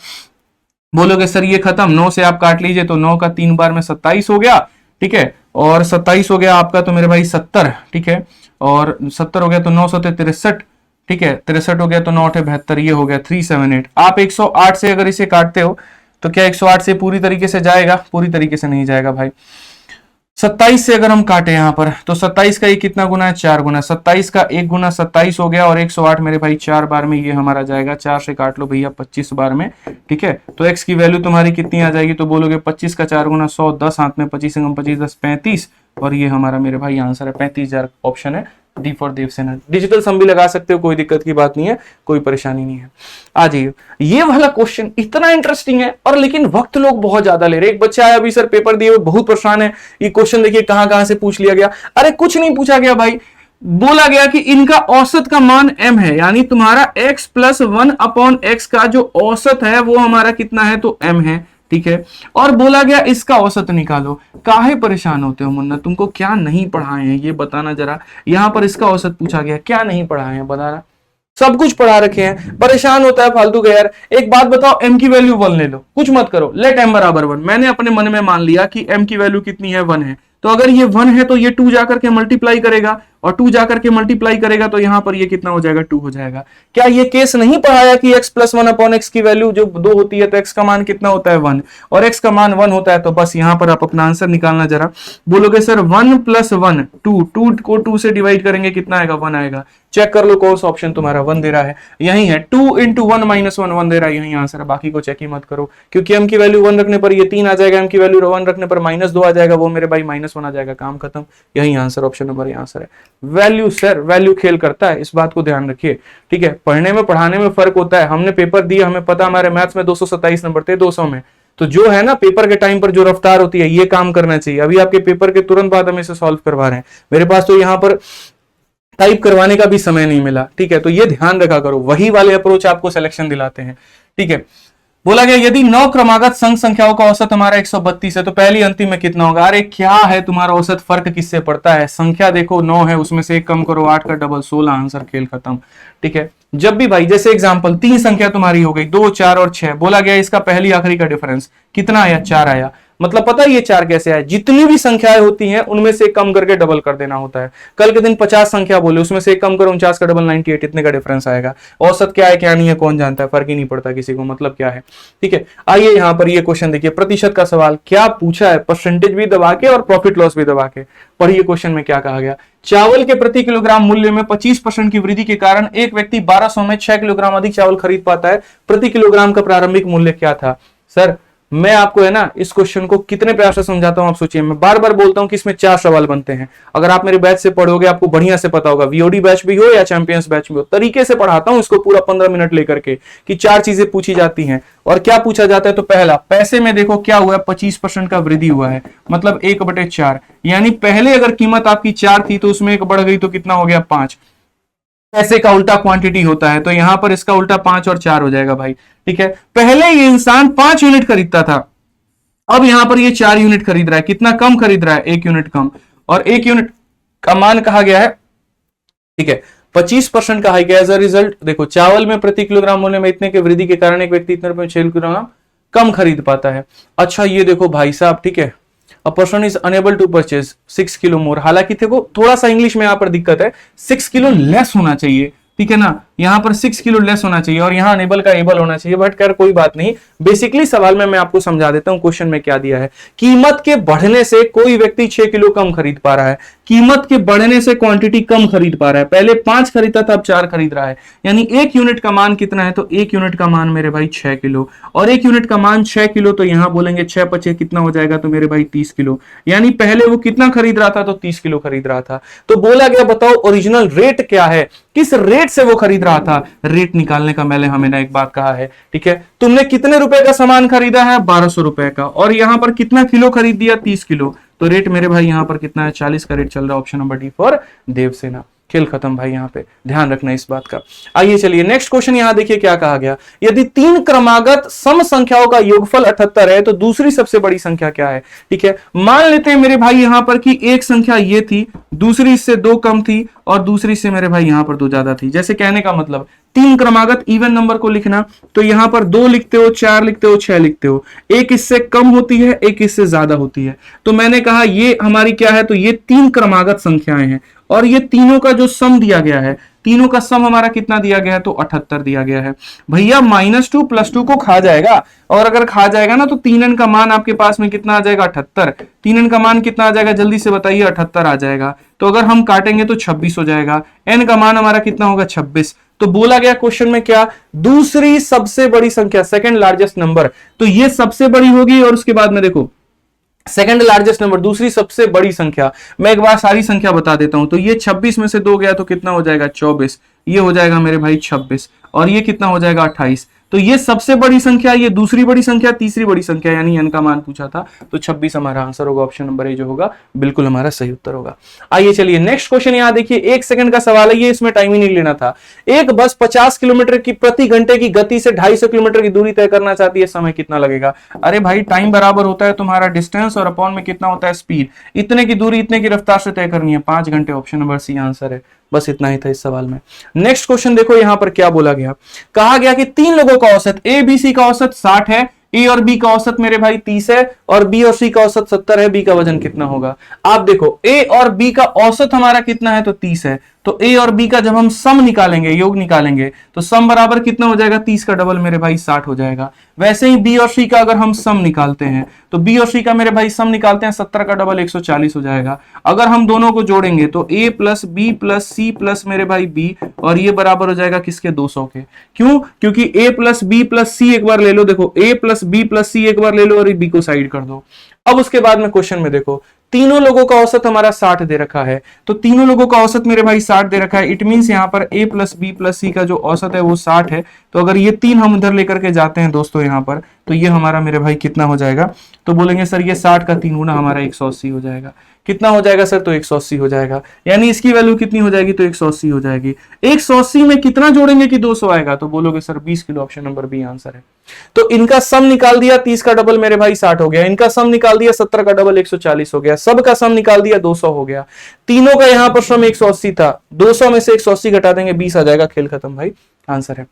बोलोगे सर ये खत्म, 9 से आप काट लीजिए तो 9 का 3 बार में 27 हो गया। ठीक है, और 27 हो गया आपका तो मेरे भाई 70। ठीक है, और 70 हो गया तो 9 सौ 63। ठीक है, 63 हो गया तो 9 8 72, ये हो गया 378। आप 108 से अगर इसे काटते हो तो क्या 108 से पूरी तरीके से जाएगा, पूरी तरीके से नहीं जाएगा भाई। 27 से अगर हम काटे यहां पर तो 27 का ये कितना गुना है, 4 गुना। 27 का 1 गुना 27 हो गया, और 108 मेरे भाई 4 बार में ये हमारा जाएगा, 4 से काट लो भैया 25 बार में। ठीक है, तो x की वैल्यू तुम्हारी कितनी आ जाएगी, तो बोलोगे 25 का 4 गुना 100, 10 हाथ में 25 से 25 10 35, और ये हमारा मेरे भाई आंसर है 35,000। ऑप्शन है डी फॉर देवसेना। डिजिटल सम भी लगा सकते हो, कोई दिक्कत की बात नहीं है, कोई परेशानी नहीं है। आ जाइए, ये वाला क्वेश्चन इतना इंटरेस्टिंग है और लेकिन वक्त लोग बहुत ज्यादा ले रहे। एक बच्चा आया अभी सर पेपर दिए हुए बहुत परेशान है, ये क्वेश्चन देखिए कहां कहां से पूछ लिया गया। अरे कुछ नहीं पूछा गया भाई, बोला गया कि इनका औसत का मान m है, यानी तुम्हारा x प्लस 1/x का जो औसत है वो हमारा कितना है, तो m है। ठीक है, और बोला गया इसका औसत निकालो। काहे परेशान होते हो मुन्ना, तुमको क्या नहीं पढ़ाए हैं ये बताना जरा। यहां पर इसका औसत पूछा गया, क्या नहीं पढ़ाए हैं बताना। सब कुछ पढ़ा रखे हैं, परेशान होता है फालतू का यार। एक बात बताओ, m की वैल्यू 1 ले लो, कुछ मत करो, लेट m बराबर 1। मैंने अपने मन में मान लिया कि m की वैल्यू कितनी है, 1 है, तो अगर ये 1 है तो ये 2 जाकर के मल्टीप्लाई करेगा, और 2 जाकर के मल्टीप्लाई करेगा तो यहां पर ये कितना हो जाएगा, 2 हो जाएगा। क्या ये केस नहीं पढ़ाया कि x प्लस 1/x की वैल्यू जो 2 होती है तो x का मान कितना होता है, 1, और x का मान 1 होता है। तो बस यहां पर आप अपना आंसर निकालना जरा। बोलोगे सर 1 प्लस 1 2, 2 को 2 से डिवाइड करेंगे कितना आएगा, 1 आएगा। चेक कर लो कौन सा ऑप्शन तुम्हारा 1 दे रहा है, यही है। 2 इंटू 1 माइनस 1 1 दे रहा है, यही आंसर है। बाकी को चेक ही मत करो, क्योंकि m की वैल्यू 1 रखने पर ये 3 आ जाएगा, m की वैल्यू 1 रखने पर -2 आ जाएगा, वो मेरे भाई -1 आ जाएगा, काम खत्म। यही आंसर, ऑप्शन नंबर ये आंसर है। वैल्यू सर, वैल्यू खेल करता है, इस बात को ध्यान रखिए। ठीक है, पढ़ने में पढ़ाने में फर्क होता है। हमने पेपर दिया, हमें पता हमारे मैथ्स में 227 नंबर थे 200 में, तो जो है ना पेपर के टाइम पर जो रफ्तार होती है ये काम करना चाहिए। अभी आपके पेपर के तुरंत बाद हम इसे सॉल्व करवा रहे हैं, मेरे पास तो यहाँ पर टाइप करवाने का भी समय नहीं मिला। ठीक है, तो ये ध्यान रखा करो, वही वाले अप्रोच आपको सिलेक्शन दिलाते हैं। ठीक है, बोला गया यदि 9 क्रमागत संघ संख्याओं का औसत हमारा 132 है तो पहली अंतिम में कितना होगा। अरे क्या है तुम्हारा औसत, फर्क किससे पड़ता है। संख्या देखो 9 है, उसमें से 1 कम करो, 8 का डबल 16, आंसर, खेल खत्म। ठीक है, जब भी भाई जैसे एग्जांपल 3 संख्या तुम्हारी हो गई, 2 4 और 6, बोला गया इसका पहली आखिरी का डिफरेंस कितना आया, 4 आया। मतलब पता है ये 4 कैसे आए, जितनी भी संख्याएं होती हैं उनमें से कम करके डबल कर देना होता है। कल के दिन 50 संख्या बोले, उसमें से 1 कम करो, 49 का डबल 98, इतने का डिफरेंस आएगा। औसत क्या है क्या नहीं है कौन जानता है, फर्क ही नहीं पड़ता किसी को, मतलब क्या है। ठीक है, आइए यहां पर ये क्वेश्चन देखिए, प्रतिशत का सवाल क्या पूछा है, परसेंटेज भी दबा के और प्रॉफिट लॉस भी दबा के। पढ़िए क्वेश्चन में क्या कहा गया। चावल के प्रति किलोग्राम मूल्य में 25% की वृद्धि के कारण एक व्यक्ति 1200 में 6 किलोग्राम अधिक चावल खरीद पाता है। प्रति किलोग्राम का प्रारंभिक मूल्य क्या था। सर मैं आपको है ना इस क्वेश्चन को कितने प्यार से समझाता हूं आप सोचिए। मैं बार बार बोलता हूं कि इसमें 4 सवाल बनते हैं। अगर आप मेरे बैच से पढ़ोगे आपको बढ़िया से पता होगा, वीओडी बैच भी हो या चैंपियंस बैच भी हो, तरीके से पढ़ाता हूं इसको पूरा 15 मिनट लेकर के कि 4 चीजें पूछी जाती हैं। और क्या पूछा जाता है, तो पहला पैसे में देखो क्या हुआ है, 25% का वृद्धि हुआ है, मतलब 1/4, यानी पहले अगर कीमत आपकी 4 थी तो उसमें 1 बढ़ गई तो कितना हो गया, 5। पैसे का उल्टा क्वांटिटी होता है तो यहां पर इसका उल्टा 5 और 4 हो जाएगा भाई। ठीक है, पहले ये इंसान 5 यूनिट खरीदता था, अब यहां पर ये 4 यूनिट खरीद रहा है, कितना कम खरीद रहा है, 1 यूनिट कम, और 1 यूनिट का मान कहा गया है। ठीक है, 25% कहा गया। एज अ रिजल्ट देखो चावल में प्रति किलोग्राम मूल्य में इतने के वृद्धि के कारण एक व्यक्ति इतने रुपए 6 किलोग्राम कम खरीद पाता है। अच्छा ये देखो भाई साहब, ठीक है, A person is unable to purchase 6 kilo मोर। हालांकि देखो थोड़ा सा इंग्लिश में यहां पर दिक्कत है, 6 किलो लेस होना चाहिए। ठीक है ना, यहां पर 6 किलो लेस होना चाहिए और यहां अनेबल का एबल होना चाहिए, बट खैर कोई बात नहीं। बेसिकली सवाल में मैं आपको समझा देता हूं क्वेश्चन में क्या दिया है। कीमत के बढ़ने से कोई व्यक्ति 6 किलो कम खरीद पा रहा है, कीमत के बढ़ने से क्वांटिटी कम खरीद पा रहा है, पहले 5 खरीदता था अब 4 खरीद रहा है, यानी 1 यूनिट का मान कितना है, तो 1 यूनिट का मान मेरे भाई 6 किलो, और 1 यूनिट का मान 6 किलो, तो यहां बोलेंगे 6 पचे कितना हो जाएगा, तो मेरे भाई 30 किलो, यानी पहले वो कितना खरीद रहा था, तो 30 किलो खरीद रहा था। तो बोला गया बताओ ओरिजिनल रेट क्या है, किस रेट से वो खरीद रहा था, रेट निकालने का मैंने हमें ना एक बात कहा है, ठीक है। तुमने कितने रुपए का सामान खरीदा है, 1200 रुपए का, और यहां पर कितना किलो खरीद दिया, 30 किलो, तो रेट मेरे भाई यहां पर कितना है, 40 का रेट चल रहा है। Option number D for Devsena. खेल खत्म भाई, यहां पे ध्यान रखना इस बात का। आइए चलिए नेक्स्ट क्वेश्चन, यहां देखिए क्या कहा गया। यदि 3 क्रमागत सम संख्याओं का योगफल 78 है तो दूसरी सबसे बड़ी संख्या क्या है, ठीक है। मान लेते हैं मेरे भाई यहां पर कि एक संख्या ये थी, दूसरी इससे 2 कम थी, और दूसरी से मेरे भाई यहां पर 2 ज्यादा थी। जैसे कहने का मतलब 3 क्रमागत इवन नंबर को लिखना, तो यहां पर 2 लिखते हो, 4 लिखते हो, 6 लिखते हो, एक इससे कम होती है, एक इससे ज्यादा होती है। तो मैंने कहा ये हमारी क्या है, तो ये 3 क्रमागत संख्याएं हैं, और ये तीनों का जो सम दिया गया है, तीनों का सम हमारा कितना दिया गया है, तो 78 दिया गया है। भैया -2 +2 को खा जाएगा, और अगर खा जाएगा ना तो 3n का मान आपके पास में कितना आ जाएगा, 78। 3n का मान कितना आ जाएगा, जल्दी से बताइए, 78 आ जाएगा। तो अगर हम काटेंगे तो 26 हो जाएगा, n का मान हमारा कितना होगा, 26। तो बोला गया क्वेश्चन में क्या, दूसरी सबसे बड़ी संख्या, सेकंड लार्जेस्ट नंबर, तो ये सबसे बड़ी होगी, और उसके बाद में देखो सेकंड लार्जेस्ट नंबर, दूसरी सबसे बड़ी संख्या। मैं एक बार सारी संख्या बता देता हूं, तो ये 26 में से 2 गया तो कितना हो जाएगा, 24, ये हो जाएगा मेरे भाई 26, और ये कितना हो जाएगा, 28। तो ये सबसे बड़ी संख्या, ये दूसरी बड़ी संख्या, तीसरी बड़ी संख्या, यानी n का मान पूछा था, तो 26 हमारा आंसर होगा। ऑप्शन नंबर ए जो होगा बिल्कुल हमारा सही उत्तर होगा। आइए चलिए नेक्स्ट क्वेश्चन, यहां देखिए 1 सेकंड का सवाल है, ये इसमें टाइम ही नहीं लेना था। एक बस 50 किलोमीटर की प्रति घंटे की गति से 250 किलोमीटर की दूरी तय करना चाहती है, समय कितना लगेगा। अरे भाई टाइम बराबर होता है तुम्हारा डिस्टेंस, और अपॉन में कितना होता है, स्पीड। इतने की दूरी इतने की रफ्तार से तय करनी है, 5 घंटे। ऑप्शन नंबर सी आंसर है। बस इतना ही था इस सवाल में। नेक्स्ट क्वेश्चन देखो यहां पर क्या बोला गया, कहा गया कि 3 लोगों का औसत, ए बी सी का औसत 60 है, ए और बी का औसत मेरे भाई 30 है, और बी और सी का औसत 70 है, बी का वजन कितना होगा। आप देखो ए और बी का औसत हमारा कितना है, तो 30 है, तो ए और बी का जब हम सम निकालेंगे, योग निकालेंगे, तो सम बराबर कितना हो जाएगा, 30 का डबल मेरे भाई 60 हो जाएगा। वैसे ही बी और सी का अगर हम सम निकालते हैं, तो बी और सी का मेरे भाई सम निकालते हैं, 70 का डबल 140 हो जाएगा। अगर हम दोनों को जोड़ेंगे तो A plus B plus C plus मेरे भाई बी, और ये बराबर हो जाएगा किसके, 200 के। क्यों, क्योंकि ए प्लस बी प्लस सी एक बार ले लो, देखो ए प्लस बी प्लस सी एक बार ले लो, और बी को साइड कर दो। अब उसके बाद में क्वेश्चन में देखो, तीनों लोगों का औसत हमारा 60 दे रखा है, तो तीनों लोगों का औसत मेरे भाई 60 दे रखा है। इट मींस यहां पर a प्लस बी प्लस सी का जो औसत है वो 60 है। तो अगर ये 3 हम इधर लेकर के जाते हैं दोस्तों यहां पर, तो ये हमारा मेरे भाई कितना हो जाएगा, तो बोलेंगे सर ये 60 का 3 गुना हमारा 180 हो जाएगा। कितना हो जाएगा सर, तो 180 हो जाएगा, यानी इसकी वैल्यू कितनी हो जाएगी, तो 180 हो जाएगी। 180 में कितना जोड़ेंगे कि 200 आएगा, तो बोलोगे सर 20 किलो। ऑप्शन नंबर बी आंसर है। तो इनका सम निकाल दिया, 30 का डबल मेरे भाई 60 हो गया, इनका सम निकाल दिया, 70 का डबल 140 हो गया, सबका सम निकाल दिया, 200 हो गया। तीनों का यहां पर सम 180 था, 200 में से 180 घटा देंगे, 20 आ जाएगा। खेल खत्म भाई, आंसर है।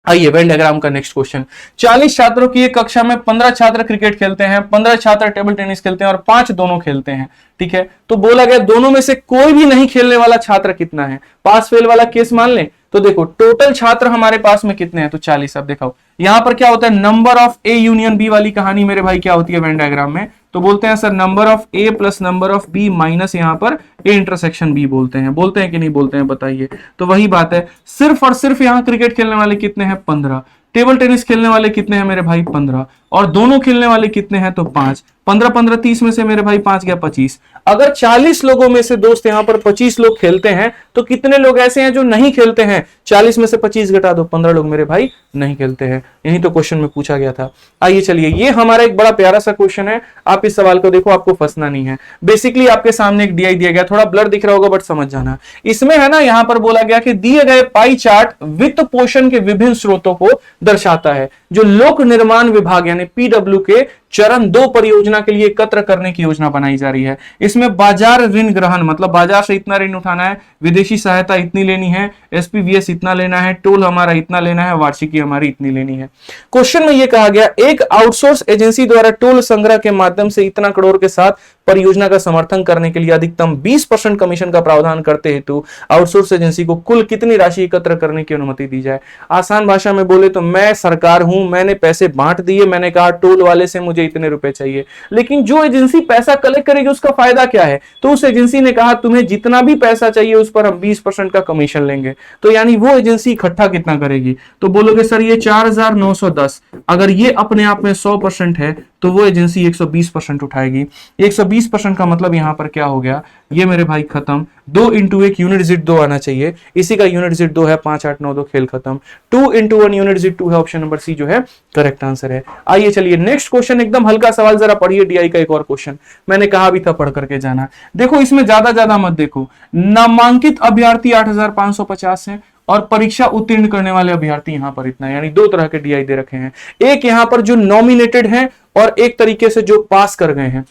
आइए वेन डायग्राम का नेक्स्ट क्वेश्चन। 40 छात्रों की एक कक्षा में 15 छात्र क्रिकेट खेलते हैं, 15 छात्र टेबल टेनिस खेलते हैं, और 5 दोनों खेलते हैं, ठीक है। तो बोला गया दोनों में से कोई भी नहीं खेलने वाला छात्र कितना है। पास फेल वाला केस मान लें, तो देखो टोटल छात्र हमारे पास में कितने हैं, तो 40। अब देखो यहां पर क्या होता है, number of A union B वाली कहानी मेरे भाई क्या होती है वेन डायग्राम में, तो बोलते हैं sir number of A plus number of B minus यहां पर ए इंटरसेक्शन बी बोलते हैं कि नहीं बोलते हैं, बताइए। तो वही बात है, सिर्फ और सिर्फ यहां क्रिकेट खेलने वाले कितने हैं, 15। टेबल टेनिस खेलने वाले कितने हैं मेरे भाई, 15, और दोनों खेलने वाले कितने हैं, तो 5। 15 15 30 में से मेरे भाई 5 गया 25। अगर 40 लोगों में से दोस्त यहां पर 25 लोग खेलते हैं, तो कितने लोग ऐसे हैं जो नहीं खेलते हैं, 40 में से 25 घटा दो, 15 लोग मेरे भाई नहीं खेलते हैं। यही तो क्वेश्चन में पूछा गया था। आइए चलिए, ये हमारा एक बड़ा प्यारा सा क्वेश्चन है, आप इस सवाल को देखो, आपको फंसना नहीं है। बेसिकली आपके सामने एक डीआई दिया गया, थोड़ा ब्लर दिख रहा होगा बट समझ जाना। इसमें है ना, यहां पर बोला गया कि दिए गए पाई चार्ट वित्त पोषण के विभिन्न स्रोतों को दर्शाता है, जो लोक निर्माण विभाग यानी पीडब्ल्यू के चरण 2 परियोजना के लिए एकत्र करने की योजना बनाई जा रही है। इसमें बाजार ऋण ग्रहण मतलब बाजार से इतना ऋण उठाना है, विदेशी सहायता इतनी लेनी है, एसपीवीएस इतना लेना है, टोल हमारा इतना लेना है, वार्षिकी हमारी इतनी लेनी है। क्वेश्चन में यह कहा गया एक आउटसोर्स एजेंसी द्वारा टोल संग्रह के माध्यम से इतना करोड़ के साथ परियोजना का समर्थन करने के लिए अधिकतम 20% कमीशन का प्रावधान करते हेतु आउटसोर्स एजेंसी को कुल कितनी राशि एकत्र करने की अनुमति दी जाए। आसान भाषा में बोले तो मैं सरकार हूं, मैंने पैसे बांट दिए, मैंने कहा टोल वाले से मुझे इतने रुपए चाहिए, लेकिन जो एजेंसी पैसा कलेक्ट करेगी उसका फायदा क्या है? तो उस एजेंसी ने कहा तुम्हें जितना भी पैसा चाहिए उस पर हम 20% का कमीशन लेंगे। तो यानी वो एजेंसी इकट्ठा कितना करेगी? तो बोलोगे सर ये 4910, अगर ये अपने आप में 100% है तो वो एजेंसी 120% उठाएगी। 120% का मतलब यहां पर क्या हो गया, ये मेरे भाई खत्म। 2 इंटू 1 यूनिट जिट 2 आना चाहिए, इसी का यूनिट जिट 2 है, 5 8 9 2 खेल खत्म। 2 इंटू 1 यूनिट जिट 2 है, ऑप्शन नंबर सी जो है करेक्ट आंसर है। आइए चलिए नेक्स्ट क्वेश्चन, एकदम हल्का सवाल, जरा पढ़िए डीआई का एक और क्वेश्चन, मैंने कहा भी था पढ़ करके जाना। देखो इसमें ज्यादा मत देखो, नामांकित अभ्यर्थी 8550 है और परीक्षा उत्तीर्ण करने वाले अभ्यर्थी यहां पर इतना, यानी 2 तरह के डीआई दे रखे हैं, एक यहां पर जो नॉमिनेटेड है और एक तरीके से जो पास कर गए हैं।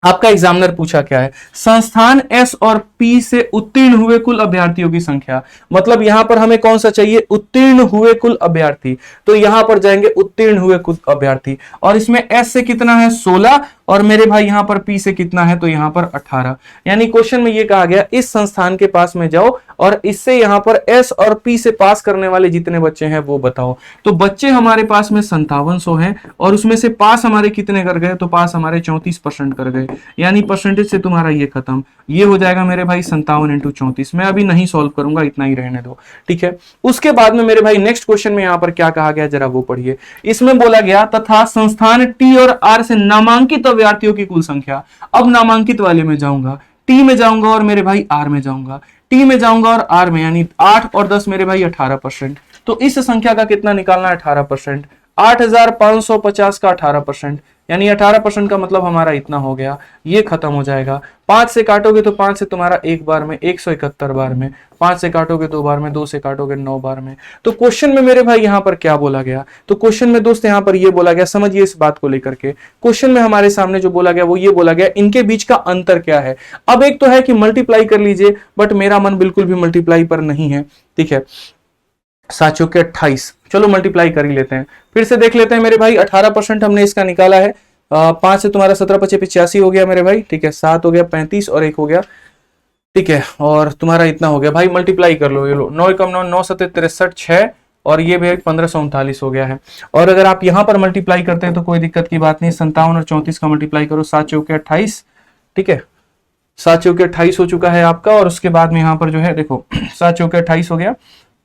आपका एग्जामिनर पूछा क्या है, संस्थान एस और पी से उत्तीर्ण हुए कुल अभ्यर्थियों की संख्या, मतलब यहां पर हमें कौन सा चाहिए, उत्तीर्ण हुए कुल अभ्यर्थी, तो यहां पर जाएंगे उत्तीर्ण हुए कुल अभ्यर्थी, और इसमें एस से कितना है 16 और मेरे भाई यहां पर पी से कितना है, तो यहां पर 18। यानी क्वेश्चन में यह कहा गया इस संस्थान के पास में जाओ और इससे यहां पर एस और पी से पास करने वाले जितने बच्चे हैं वो बताओ। तो बच्चे हमारे पास में 5700 हैं और उसमें से पास हमारे कितने कर गए, तो पास हमारे 34% कर गए, यानी परसेंटेज से तुम्हारा ये खत्म। ये हो जाएगा मेरे भाई 57 इंटू 34। मैं अभी नहीं सॉल्व करूंगा, इतना ही रहने दो, ठीक है। उसके बाद में मेरे भाई नेक्स्ट क्वेश्चन में यहां पर क्या कहा गया, जरा वो पढ़िए। इसमें बोला गया तथा संस्थान टी और आर से नामांकित अभ्यर्थियों की कुल संख्या। अब नामांकित वाले में जाऊंगा, टी में जाऊंगा और मेरे भाई आर में जाऊंगा, टी में जाऊंगा और आर में, यानी 8 और 10 मेरे भाई 18%। तो इस संख्या का कितना निकालना है, 18%। 8550 का 18%, यानी 18% का मतलब हमारा इतना हो गया, ये खत्म हो जाएगा। 5 से काटोगे तो 5 से तुम्हारा एक बार में 171 बार में, 5 से काटोगे 2 बार में, 2 से काटोगे 9 बार में। तो क्वेश्चन में मेरे भाई यहां पर क्या बोला गया, तो क्वेश्चन में दोस्त यहां पर ये बोला गया, समझिए इस बात को लेकर के। क्वेश्चन में हमारे सामने जो बोला गया वो ये बोला गया इनके बीच का अंतर क्या है। अब एक तो है कि मल्टीप्लाई कर लीजिए, बट मेरा मन बिल्कुल भी मल्टीप्लाई पर नहीं है, ठीक है। 7 चौके 28, चलो मल्टीप्लाई कर ही लेते हैं, फिर से देख लेते हैं मेरे भाई। 18% हमने इसका निकाला है, 5 से तुम्हारा 17 25 85 हो गया मेरे भाई, ठीक है। 7 हो गया 35 और 1 हो गया, ठीक है, और तुम्हारा इतना हो गया भाई, मल्टीप्लाई कर लो, ये लो 9 कम 9 9 7 63 6 और ये भी 1539 हो गया है। और अगर आप यहां पर मल्टीप्लाई करते हैं तो कोई दिक्कत की बात नहीं, 57 और 34 का मल्टीप्लाई करो, 7 चौके 28, ठीक है, 7 चौके 28 हो चुका है आपका। और उसके बाद में यहां पर जो है देखो 7 चौके 28 हो गया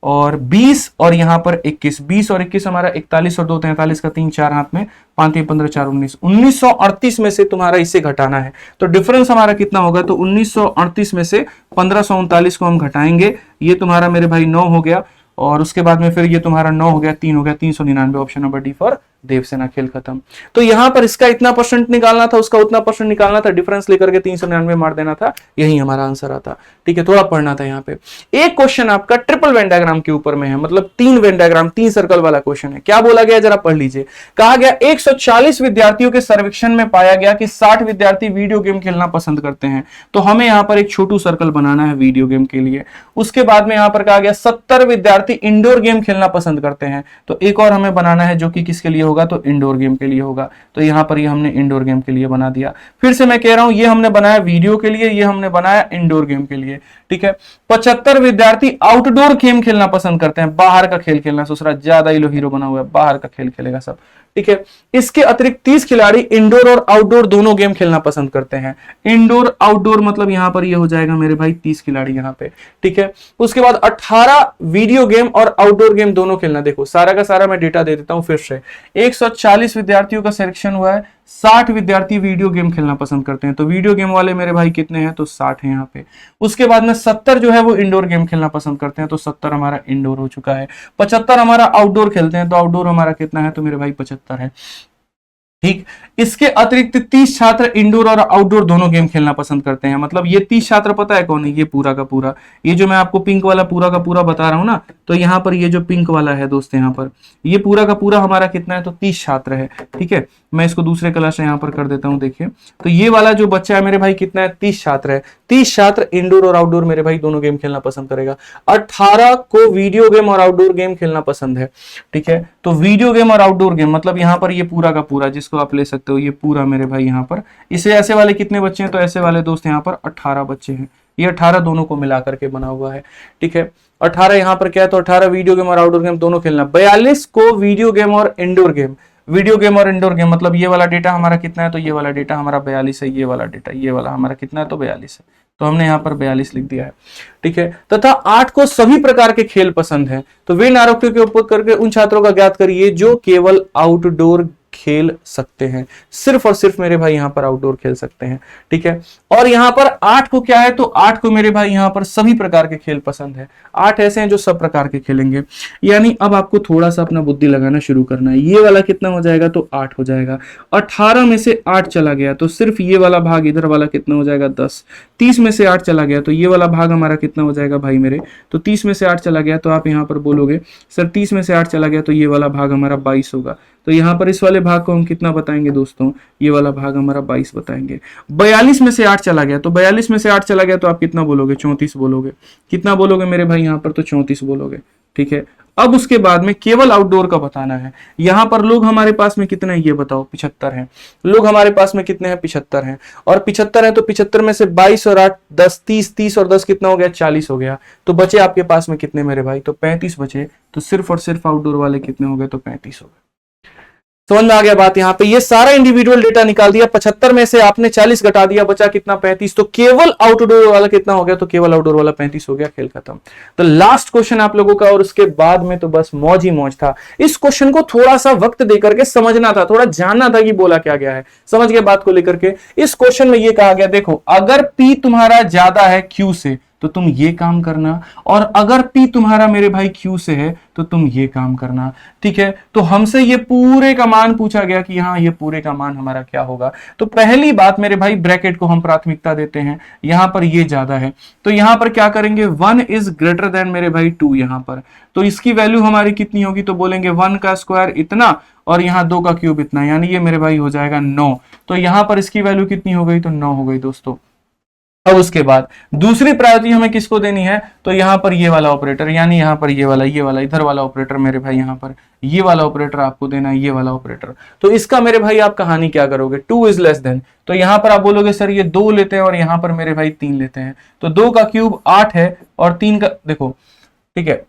और 20 और यहां पर 21, 20 और 21 हमारा 41 और 2 43 का 3 4 हाथ में, 5 3 15 4 19, 1938 में से तुम्हारा इसे घटाना है। तो डिफरेंस हमारा कितना होगा, तो 1938 में से 1539 को हम घटाएंगे, ये तुम्हारा मेरे भाई 9 हो गया। और उसके बाद में फिर ये तुम्हारा 9 हो गया, 3 हो गया, 399, option number D for Devsena, खेल खत्म। तो यहां पर इसका इतना परसेंट निकालना था, उसका उतना परसेंट निकालना था, डिफरेंस लेकर के 399 मार देना था, यही हमारा आंसर आता, ठीक है। थोड़ा पढ़ना था यहाँ पे। एक क्वेश्चन आपका ट्रिपल वेन डायग्राम के ऊपर में है, मतलब 3 वेन डायग्राम, 3 सर्कल वाला क्वेश्चन है। क्या बोला गया जरा पढ़ लीजिए। कहा गया 140 विद्यार्थियों के सर्वेक्षण में पाया गया कि 60 विद्यार्थी वीडियो गेम खेलना पसंद करते हैं। तो हमें यहाँ पर एक छोटू सर्कल बनाना है वीडियो गेम के लिए। उसके बाद में यहाँ पर कहा गया 70 विद्यार्थी इंडोर गेम खेलना पसंद करते हैं। तो एक और हमें बनाना है जो कि किसके लिए होगा, तो इंडोर गेम के लिए होगा। तो यहां पर ये हमने इंडोर गेम के लिए बना दिया। फिर से मैं कह रहा हूं, ये हमने बनाया वीडियो के लिए, ये हमने बनाया इंडोर गेम के लिए, ठीक है। 75 विद्यार्थी आउटडोर गेम खेलना पसंद करते हैं, बाहर का खेल खेलना। ससुरा ज्यादा ही लो हीरो बना हुआ है, बाहर का खेल खेलेगा सब, ठीक है। इसके अतिरिक्त 30 खिलाड़ी इंडोर और आउटडोर दोनों गेम खेलना पसंद करते हैं। इंडोर आउटडोर मतलब यहां पर ये हो जाएगा मेरे भाई 30 खिलाड़ी यहां पे, ठीक है। उसके बाद 18 वीडियो गेम और आउटडोर गेम दोनों खेलना। देखो सारा का सारा मैं डेटा दे देता हूं फिर से। 140 विद्यार्थियों का सिलेक्शन हुआ है, 60 विद्यार्थी वीडियो गेम खेलना पसंद करते हैं। तो वीडियो गेम वाले मेरे भाई कितने हैं, तो 60 है यहाँ पे। उसके बाद में 70 जो है वो इंडोर गेम खेलना पसंद करते हैं, तो 70 हमारा इंडोर हो चुका है। 75 हमारा आउटडोर खेलते हैं, तो आउटडोर हमारा कितना है, तो मेरे भाई 75 है। ठीक। इसके अतिरिक्त 30 छात्र इंडोर और आउटडोर दोनों गेम खेलना पसंद करते हैं। मतलब ये 30 छात्र पता है कौन है? ये पूरा का पूरा, ये जो मैं आपको पिंक वाला पूरा का पूरा बता रहा हूं ना, तो यहाँ पर ये जो पिंक वाला है दोस्त, यहाँ पर ये पूरा का पूरा हमारा कितना है? तो 30 छात्र है। ठीक है, मैं इसको दूसरे कलर से यहाँ पर कर देता हूँ। देखिए, तो ये वाला जो बच्चा है मेरे भाई कितना है? 30 छात्र है। 30 छात्र इंडोर और आउटडोर मेरे भाई दोनों गेम खेलना पसंद करेगा। 18 को वीडियो गेम और आउटडोर गेम खेलना पसंद है। ठीक है, तो वीडियो गेम और आउटडोर गेम मतलब यहाँ पर ये पूरा का पूरा जिसको आप ले सकते हो, ये पूरा मेरे भाई यहाँ पर। इसे ऐसे वाले कितने बच्चे हैं? तो ऐसे वाले दोस्त यहाँ पर 18 बच्चे हैं। ये 18 दोनों को मिला करके बना हुआ है। ठीक है, 18 यहाँ पर क्या है? तो 18 वीडियो गेम और आउटडोर गेम दोनों खेलना। 42 को वीडियो गेम और इंडोर गेम, वीडियो गेम और इंडोर गेम मतलब ये वाला डेटा हमारा कितना है? तो ये वाला डेटा हमारा 42 है। ये वाला डेटा, ये वाला हमारा कितना है? तो 42 है। तो हमने यहाँ पर 42 लिख दिया है। ठीक है, तथा 8 को सभी प्रकार के खेल पसंद है। तो वे आरोपियों के उपयोग करके उन छात्रों का ज्ञात करिए जो केवल आउटडोर खेल सकते हैं। सिर्फ और सिर्फ मेरे भाई यहाँ पर आउटडोर खेल सकते हैं। ठीक है, और यहाँ पर 8 को क्या है? तो 8 को मेरे भाई यहाँ पर सभी प्रकार के खेल पसंद है। 8 ऐसे हैं जो सब प्रकार के खेलेंगे। यानी अब आपको थोड़ा सा अपना बुद्धि लगाना शुरू करना है। ये वाला कितना हो जाएगा? तो 8 हो जाएगा। 18 में से 8 चला गया तो सिर्फ ये वाला भाग इधर वाला कितना हो जाएगा? 10। 30 में से 8 चला गया तो ये वाला भाग हमारा कितना हो जाएगा भाई मेरे? तो 30 में से 8 चला गया तो आप यहाँ पर बोलोगे सर 30 में से 8 चला गया तो ये वाला भाग हमारा 22 होगा। तो यहाँ पर इस वाले भाग को हम कितना बताएंगे दोस्तों? ये वाला भाग हमारा 22 बताएंगे। 42 में से 8 चला गया तो 42 में से 8 चला गया तो आप कितना बोलोगे? 34 बोलोगे। कितना बोलोगे मेरे भाई यहाँ पर? तो 34 बोलोगे। ठीक है, अब उसके बाद में केवल आउटडोर का बताना है। यहां पर लोग हमारे पास में कितने हैं? ये बताओ। 75 हैं। लोग हमारे पास में कितने हैं? 75 हैं। और 75 है तो 75 में से 22 और 8 10, 30, 30 और 10 कितना हो गया? 40 हो गया। तो बचे आपके पास में कितने मेरे भाई? तो 35 बचे। तो सिर्फ और सिर्फ आउटडोर वाले कितने हो गए? तो 35 हो गए। समझ में आ गया बात? यहाँ पे ये सारा इंडिविजुअल डेटा निकाल दिया। 75 में से आपने 40 घटा दिया, बचा कितना? 35। तो केवल आउटडोर वाला कितना हो गया? तो केवल आउटडोर वाला 35 हो गया। खेल खत्म। तो लास्ट क्वेश्चन आप लोगों का, और उसके बाद में तो बस मौज ही मौज था। इस क्वेश्चन को थोड़ा सा वक्त देकर के समझना था, थोड़ा जानना था कि बोला क्या गया है। समझ गए बात को लेकर के? इस क्वेश्चन में ये कहा गया, देखो अगर P तुम्हारा ज्यादा है Q से तो तुम ये काम करना, और अगर P तुम्हारा मेरे भाई Q से है तो तुम ये काम करना। ठीक है, तो हमसे ये पूरे का मान पूछा गया कि हाँ ये पूरे का मान हमारा क्या होगा। तो पहली बात मेरे भाई, ब्रैकेट को हम प्राथमिकता देते हैं। यहां पर ये ज्यादा है तो यहां पर क्या करेंगे? 1 इज ग्रेटर देन मेरे भाई 2 यहां पर। तो इसकी वैल्यू हमारी कितनी होगी? तो बोलेंगे 1 का स्क्वायर इतना और यहाँ 2 का क्यूब इतना, यानी ये मेरे भाई हो जाएगा 9। तो यहां पर इसकी वैल्यू कितनी हो गई? तो 9 हो गई दोस्तों। अब उसके बाद दूसरी प्रायोरिटी हमें किसको देनी है? तो यहां पर ये वाला ऑपरेटर, यानी यहां पर ये वाला इधर वाला ऑपरेटर मेरे भाई, यहां पर ये वाला ऑपरेटर आपको देना है, ये वाला ऑपरेटर। तो इसका मेरे भाई आप कहानी क्या करोगे? 2 इज लेस देन, तो यहां पर आप बोलोगे सर ये 2 लेते हैं और यहां पर मेरे भाई 3 लेते हैं। तो 2 का क्यूब 8 है और 3 का, देखो ठीक है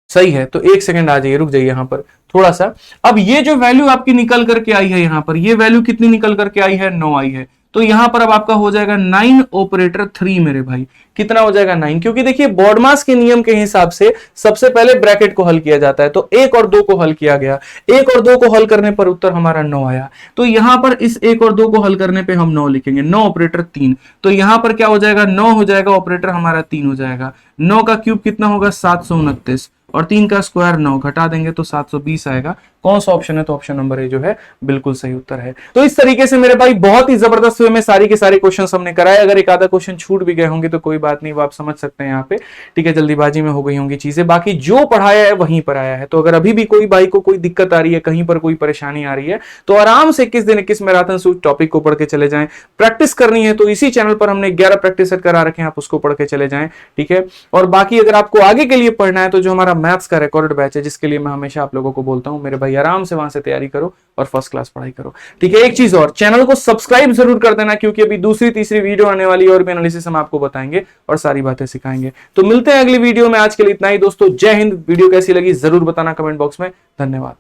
सही है। तो 1 सेकंड आ जाइए, रुक जाइए यहां पर थोड़ा सा। अब ये जो वैल्यू आपकी निकल करके आई है यहां पर, ये वैल्यू कितनी निकल करके आई है? 9 आई है। तो यहां पर अब आपका हो जाएगा 9 ऑपरेटर 3 मेरे भाई। कितना हो जाएगा? 9। क्योंकि देखिए बॉडमास के नियम के हिसाब से सबसे पहले ब्रैकेट को हल किया जाता है। तो 1 और 2 को हल किया गया, 1 और 2 को हल करने पर उत्तर हमारा 9 आया। तो यहां पर इस 1 और 2 को हल करने पे हम 9 लिखेंगे। 9 ऑपरेटर 3, तो यहां पर क्या हो जाएगा? 9 हो जाएगा, ऑपरेटर हमारा 3 हो जाएगा। 9 का क्यूब कितना होगा? 729 और 3 का स्क्वायर 9, घटा देंगे तो 720 आएगा। कौन सा ऑप्शन है? तो ऑप्शन नंबर ए जो है बिल्कुल सही उत्तर है। तो इस तरीके से मेरे भाई बहुत ही जबरदस्त वे में सारी के सारे क्वेश्चन हमने कराए। अगर एक आधा क्वेश्चन छूट भी गए होंगे तो कोई बात नहीं, वो आप समझ सकते हैं यहाँ पे। ठीक है, जल्दीबाजी में हो गई होंगी चीजें, बाकी जो पढ़ाया है वहीं पर आया है। तो अगर अभी भी कोई भाई को कोई दिक्कत आ रही है, कहीं पर कोई परेशानी आ रही है, तो आराम से 21 दिन 21 मैराथन सूट टॉपिक को पढ़ के चले जाएं। प्रैक्टिस करनी है तो इसी चैनल पर हमने 11 प्रैक्टिस सेट करा रखे हैं, आप उसको पढ़ के चले जाएं। ठीक है, और बाकी अगर आपको आगे के लिए पढ़ना है तो जो हमारा मैथ्स का रिकॉर्ड बैच है, जिसके लिए मैं हमेशा आप लोगों को बोलता हूं मेरे भाई आराम से वहां से तैयारी करो और फर्स्ट क्लास पढ़ाई करो। ठीक है, एक चीज और, चैनल को सब्सक्राइब जरूर कर देना, क्योंकि अभी दूसरी तीसरी वीडियो आने वाली है और भी एनालिसिस हम आपको बताएंगे और सारी बातें सिखाएंगे। तो मिलते हैं अगली वीडियो में। आज के लिए इतना ही दोस्तों, जय हिंद। वीडियो कैसी लगी जरूर बताना कमेंट बॉक्स में। धन्यवाद।